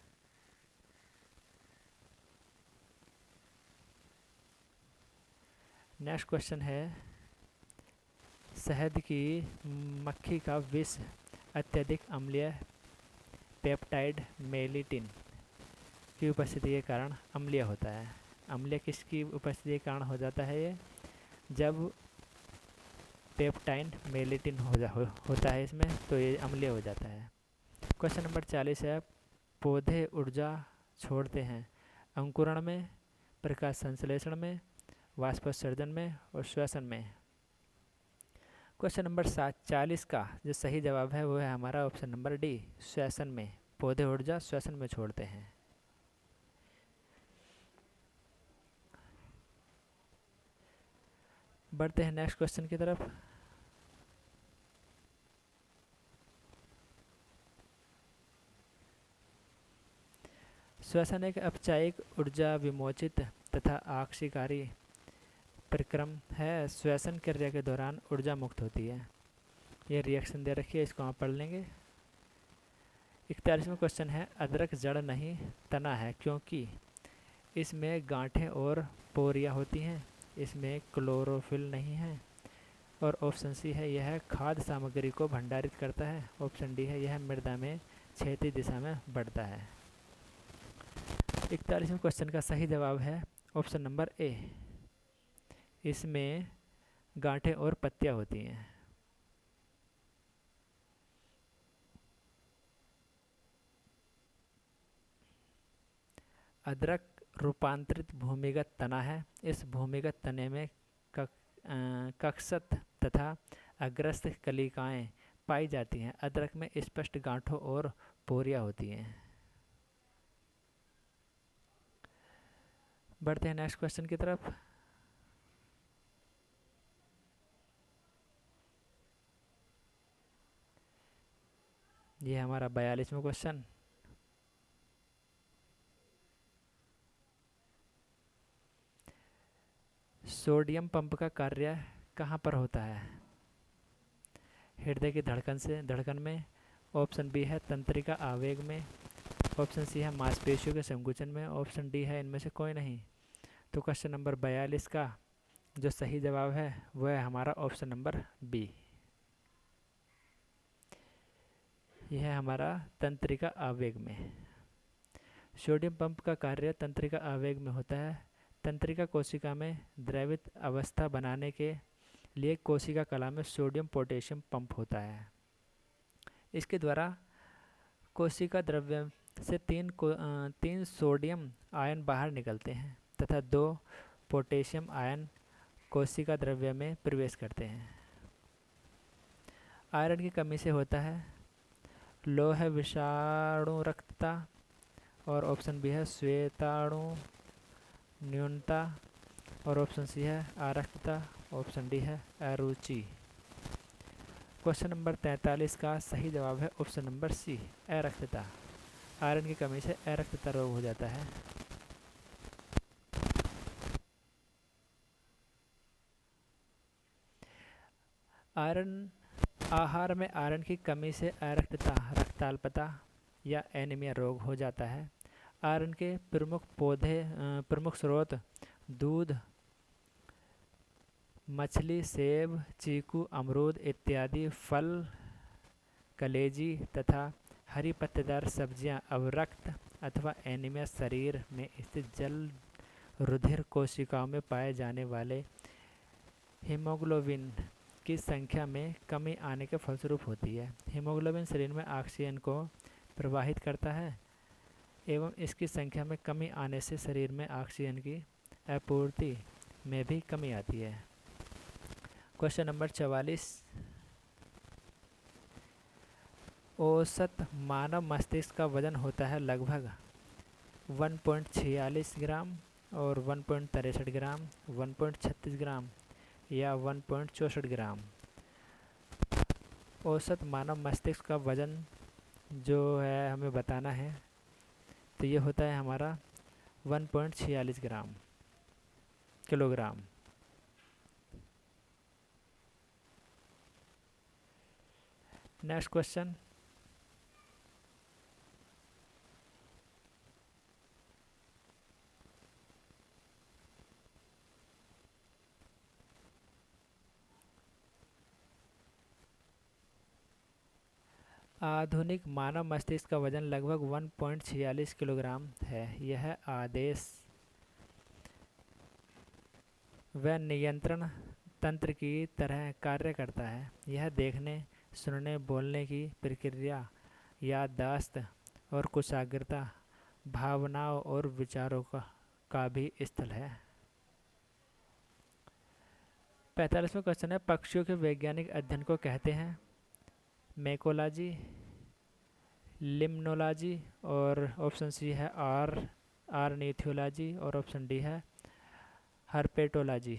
नेक्स्ट क्वेश्चन है, शहद की मक्खी का विष अत्यधिक अम्लीय पेप्टाइड मेलिटिन की उपस्थिति के कारण अम्लीय होता है। अम्लीय किसकी उपस्थिति के कारण हो जाता है ये? जब पेप्टाइड मेलिटिन होता है इसमें, तो ये अम्लीय हो जाता है। क्वेश्चन नंबर 40 है, पौधे ऊर्जा छोड़ते हैं अंकुरण में, प्रकाश संश्लेषण में, वाष्पोत्सर्जन में और श्वसन में। क्वेश्चन नंबर 40 का जो सही जवाब है वो है हमारा ऑप्शन नंबर डी, श्वसन में। पौधे ऊर्जा श्वसन में छोड़ते हैं। बढ़ते हैं नेक्स्ट क्वेश्चन की तरफ। श्वसन एक औपचारिक ऊर्जा विमोचित तथा आक्सीकारी प्रक्रम है। श्वसन क्रिया के दौरान ऊर्जा मुक्त होती है। ये रिएक्शन दे रखी है, इसको आप पढ़ लेंगे। 41वां क्वेश्चन है, अदरक जड़ नहीं तना है क्योंकि इसमें गांठें और पोरियां होती हैं, इसमें क्लोरोफिल नहीं है, और ऑप्शन सी है यह खाद्य सामग्री को भंडारित करता है, ऑप्शन डी है यह मृदा में क्षैतिज दिशा में बढ़ता है। 41वें क्वेश्चन का सही जवाब है ऑप्शन नंबर ए, इसमें गांठें और पत्तियां होती हैं। अदरक रूपांतरित भूमिगत तना है। इस भूमिगत तने में कक्षत तथा अग्रस्त कलिकाएं पाई जाती हैं। अदरक में स्पष्ट गांठों और पोरियां होती हैं। बढ़ते हैं नेक्स्ट क्वेश्चन की तरफ। ये हमारा 42वां क्वेश्चन। सोडियम पंप का कार्य कहाँ पर होता है? हृदय की धड़कन में, ऑप्शन बी है तंत्रिका आवेग में, ऑप्शन सी है मांसपेशियों के संकुचन में, ऑप्शन डी है इनमें से कोई नहीं। तो क्वेश्चन नंबर 42 का जो सही जवाब है वह है हमारा ऑप्शन नंबर बी, यह है हमारा तंत्रिका आवेग में। सोडियम पंप का कार्य तंत्रिका आवेग में होता है। तंत्रिका कोशिका में द्रवित अवस्था बनाने के लिए कोशिका कला में सोडियम पोटेशियम पंप होता है। इसके द्वारा कोशिका द्रव्य से तीन सोडियम आयन बाहर निकलते हैं तथा 2 पोटेशियम आयन कोशिका द्रव्य में प्रवेश करते हैं। आयरन की कमी से होता है लोह विषाणुरक्तता, और ऑप्शन बी है श्वेताणु न्यूनता, और ऑप्शन सी है आरक्तता, ऑप्शन डी है अरुचि। क्वेश्चन नंबर 43 का सही जवाब है ऑप्शन नंबर सी, अरक्तता। आयरन की कमी से अरक्तता रोग हो जाता है। आयरन आहार में आयरन की कमी से अरक्तता, रक्ताल्पता या एनीमिया रोग हो जाता है। आयरन के प्रमुख स्रोत दूध, मछली, सेब, चीकू, अमरूद इत्यादि फल, कलेजी तथा हरी पत्तेदार सब्जियां अवरक्त अथवा एनीमिया शरीर में स्थित जल रुधिर कोशिकाओं में पाए जाने वाले हीमोग्लोबिन की संख्या में कमी आने के फलस्वरूप होती है। हीमोग्लोबिन शरीर में ऑक्सीजन को प्रवाहित करता है एवं इसकी संख्या में कमी आने से शरीर में ऑक्सीजन की आपूर्ति में भी कमी आती है। क्वेश्चन नंबर 44, औसत मानव मस्तिष्क का वजन होता है लगभग 1.46 ग्राम और 1.63 ग्राम, 1.36 ग्राम या 1.64 ग्राम। औसत मानव मस्तिष्क का वजन जो है हमें बताना है, तो ये होता है हमारा 1.46 किलोग्राम। नेक्स्ट क्वेश्चन, आधुनिक मानव मस्तिष्क का वजन लगभग 1.46 किलोग्राम है। यह आदेश व नियंत्रण तंत्र की तरह कार्य करता है। यह देखने, सुनने, बोलने की प्रक्रिया, याददाश्त और कुशाग्रता, भावनाओं और विचारों का भी स्थल है। 45वां क्वेश्चन है, पक्षियों के वैज्ञानिक अध्ययन को कहते हैं मैकोलॉजी, लिम्नोलॉजी, और ऑप्शन सी है ऑर्निथोलॉजी, और ऑप्शन डी है हर्पेटोलॉजी।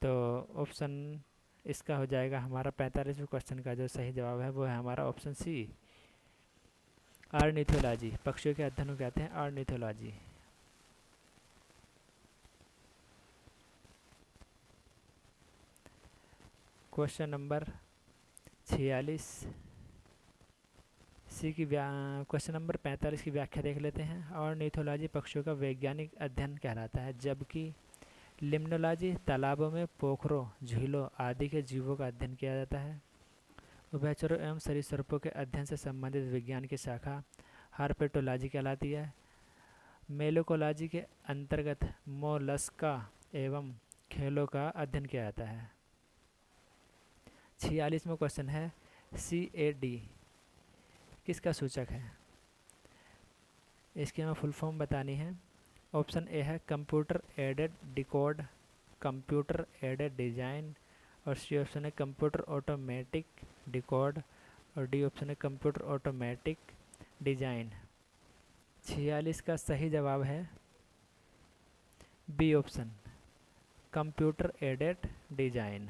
तो ऑप्शन इसका हो जाएगा हमारा 45वें क्वेश्चन का जो सही जवाब है वो है हमारा ऑप्शन सी ऑर्निथोलॉजी। पक्षियों के अध्ययन को कहते हैं ऑर्निथोलॉजी। क्वेश्चन नंबर 46 सी की क्वेश्चन नंबर 45 की व्याख्या देख लेते हैं। ऑर्निथोलॉजी पक्षियों का वैज्ञानिक अध्ययन कहलाता है, जबकि लिम्नोलॉजी तालाबों में, पोखरों, झीलों आदि के जीवों का अध्ययन किया जाता है। उभयचरों एवं सरीसृपों के अध्ययन से संबंधित विज्ञान की शाखा हर्पेटोलॉजी कहलाती है। मेलेकोलॉजी के अंतर्गत मोलस्का एवं खेलों का अध्ययन किया जाता है। 46वां क्वेश्चन है, CAD किसका सूचक है? इसकी हमें फुल फॉर्म बतानी है। ऑप्शन ए है computer aided decode, computer aided design, और सी ऑप्शन है कंप्यूटर ऑटोमेटिक डिकोड, और डी ऑप्शन है कंप्यूटर ऑटोमेटिक डिजाइन। 46 का सही जवाब है B option, computer aided design.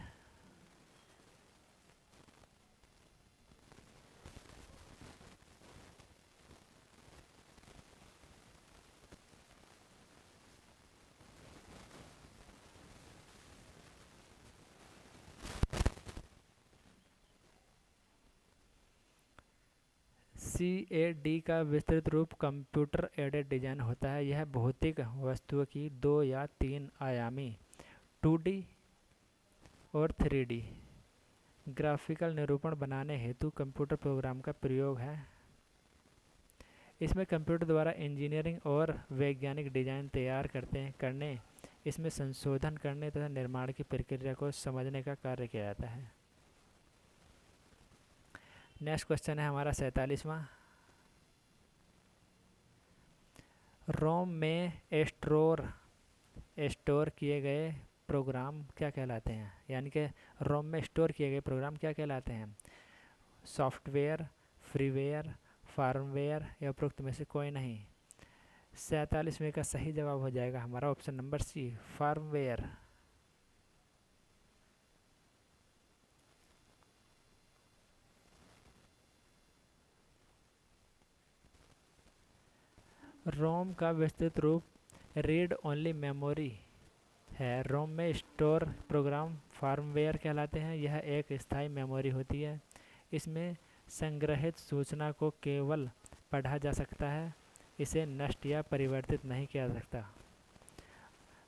CAD का विस्तृत रूप कंप्यूटर एडेड डिजाइन होता है। यह भौतिक वस्तुओं की 2 या 3 आयामी 2D और 3D ग्राफिकल निरूपण बनाने हेतु कंप्यूटर प्रोग्राम का प्रयोग है। इसमें कंप्यूटर द्वारा इंजीनियरिंग और वैज्ञानिक डिजाइन तैयार करने, इसमें संशोधन करने तथा निर्माण की प्रक्रिया को समझने का कार्य किया जाता है। नेक्स्ट क्वेश्चन है हमारा 47वां। रोम में स्टोर किए गए प्रोग्राम क्या कहलाते हैं? यानी कि रोम में स्टोर किए गए प्रोग्राम क्या कहलाते हैं? सॉफ्टवेयर, फ्रीवेयर, फार्मवेयर या उपरोक्त में से कोई नहीं। 47वें का सही जवाब हो जाएगा हमारा ऑप्शन नंबर सी, फार्मवेयर। रोम का विस्तृत रूप रीड ओनली मेमोरी है। रोम में स्टोर प्रोग्राम फार्मवेयर कहलाते हैं। यह एक स्थायी मेमोरी होती है। इसमें संग्रहित सूचना को केवल पढ़ा जा सकता है, इसे नष्ट या परिवर्तित नहीं किया जा सकता।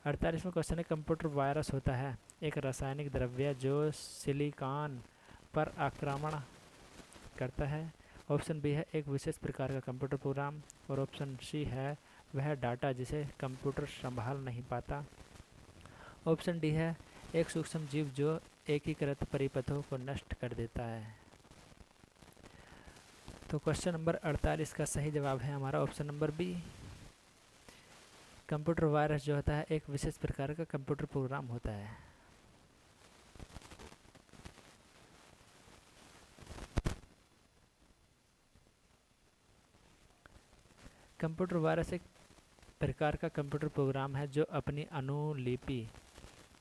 48वां क्वेश्चन है, कंप्यूटर वायरस होता है एक रासायनिक द्रव्य जो सिलिकॉन पर आक्रमण करता है। ऑप्शन बी है एक विशेष प्रकार का कंप्यूटर प्रोग्राम, और ऑप्शन सी है वह डाटा जिसे कंप्यूटर संभाल नहीं पाता। ऑप्शन डी है एक सूक्ष्म जीव जो एकीकृत परिपथों को नष्ट कर देता है। तो क्वेश्चन नंबर 48 का सही जवाब है हमारा option number B. Computer virus जो होता है एक विशेष प्रकार का कंप्यूटर प्रोग्राम होता है। कंप्यूटर वायरस एक प्रकार का कंप्यूटर प्रोग्राम है जो अपनी अनुलिपि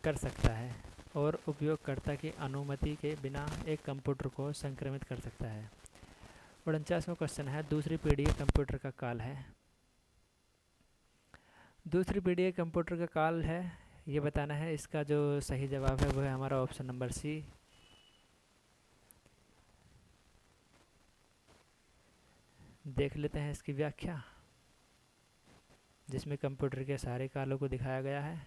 कर सकता है और उपयोगकर्ता की अनुमति के बिना एक कंप्यूटर को संक्रमित कर सकता है। 49वां क्वेश्चन है, दूसरी पीढ़ी के कंप्यूटर का काल है। दूसरी पीढ़ी के कंप्यूटर का काल है ये बताना है। इसका जो सही जवाब है वो है हमारा ऑप्शन नंबर सी। देख लेते हैं इसकी व्याख्या, जिसमें कंप्यूटर के सारे कालों को दिखाया गया है।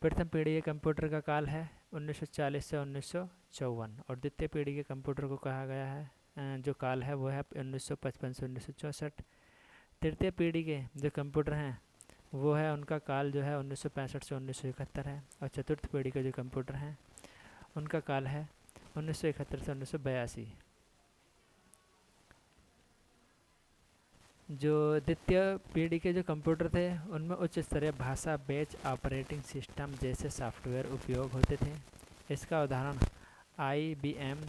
प्रथम पीढ़ी के कंप्यूटर का काल है 1940 से 1954, और द्वितीय पीढ़ी के कंप्यूटर को कहा गया है जो काल है वो है 1955 से 1964। तृतीय पीढ़ी के जो कंप्यूटर हैं वो है उनका काल जो है 1965 से 1971 है। और चतुर्थ पीढ़ी के जो कंप्यूटर हैं उनका काल है 1971 से 1982। जो द्वितीय पीढ़ी के जो कंप्यूटर थे उनमें उच्च स्तरीय भाषा बेस ऑपरेटिंग सिस्टम जैसे सॉफ्टवेयर उपयोग होते थे। इसका उदाहरण IBM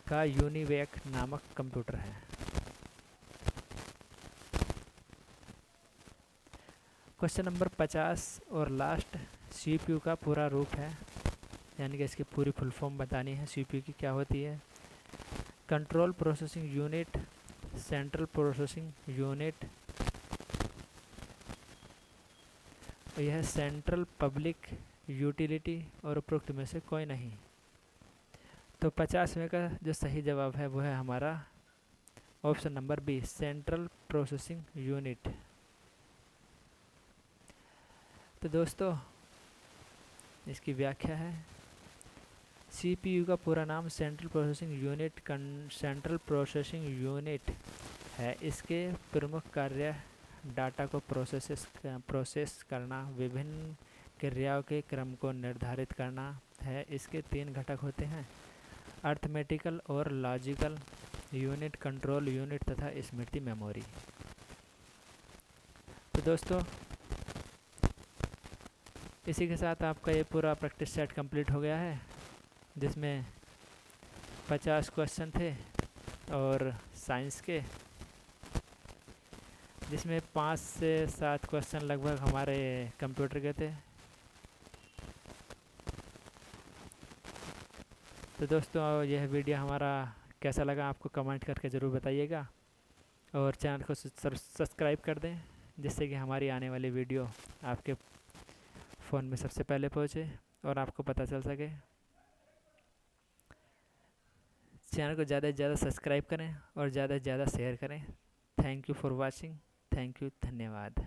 का यूनिवेक नामक कंप्यूटर है। क्वेश्चन नंबर 50 और लास्ट, CPU का पूरा रूप है, यानी कि इसकी पूरी फुल फॉर्म बतानी है। CPU की क्या होती है? Control processing unit, central processing unit, यह सेंट्रल पब्लिक यूटिलिटी और उपरोक्त में से कोई नहीं। तो 50वें का जो सही जवाब है वो है हमारा option number B, central processing unit. तो दोस्तों इसकी व्याख्या है, CPU का पूरा नाम सेंट्रल प्रोसेसिंग यूनिट है। इसके प्रमुख कार्य डाटा को प्रोसेस करना, विभिन्न क्रियाओं के क्रम को निर्धारित करना है। इसके 3 घटक होते हैं, अर्थमेटिकल और लॉजिकल यूनिट, कंट्रोल यूनिट तथा स्मृति मेमोरी। तो दोस्तों इसी के साथ आपका ये पूरा प्रैक्टिस सेट कंप्लीट हो गया है, जिसमें 50 क्वेश्चन थे और साइंस के, जिसमें 5 से 7 क्वेश्चन लगभग हमारे कंप्यूटर के थे। तो दोस्तों यह वीडियो हमारा कैसा लगा आपको कमेंट करके ज़रूर बताइएगा, और चैनल को सब्सक्राइब कर दें, जिससे कि हमारी आने वाली वीडियो आपके फ़ोन में सबसे पहले पहुँचे और आपको पता चल सके। चैनल को ज़्यादा से ज़्यादा सब्सक्राइब करें और ज़्यादा से ज़्यादा शेयर करें। Thank you for watching. Thank you, धन्यवाद।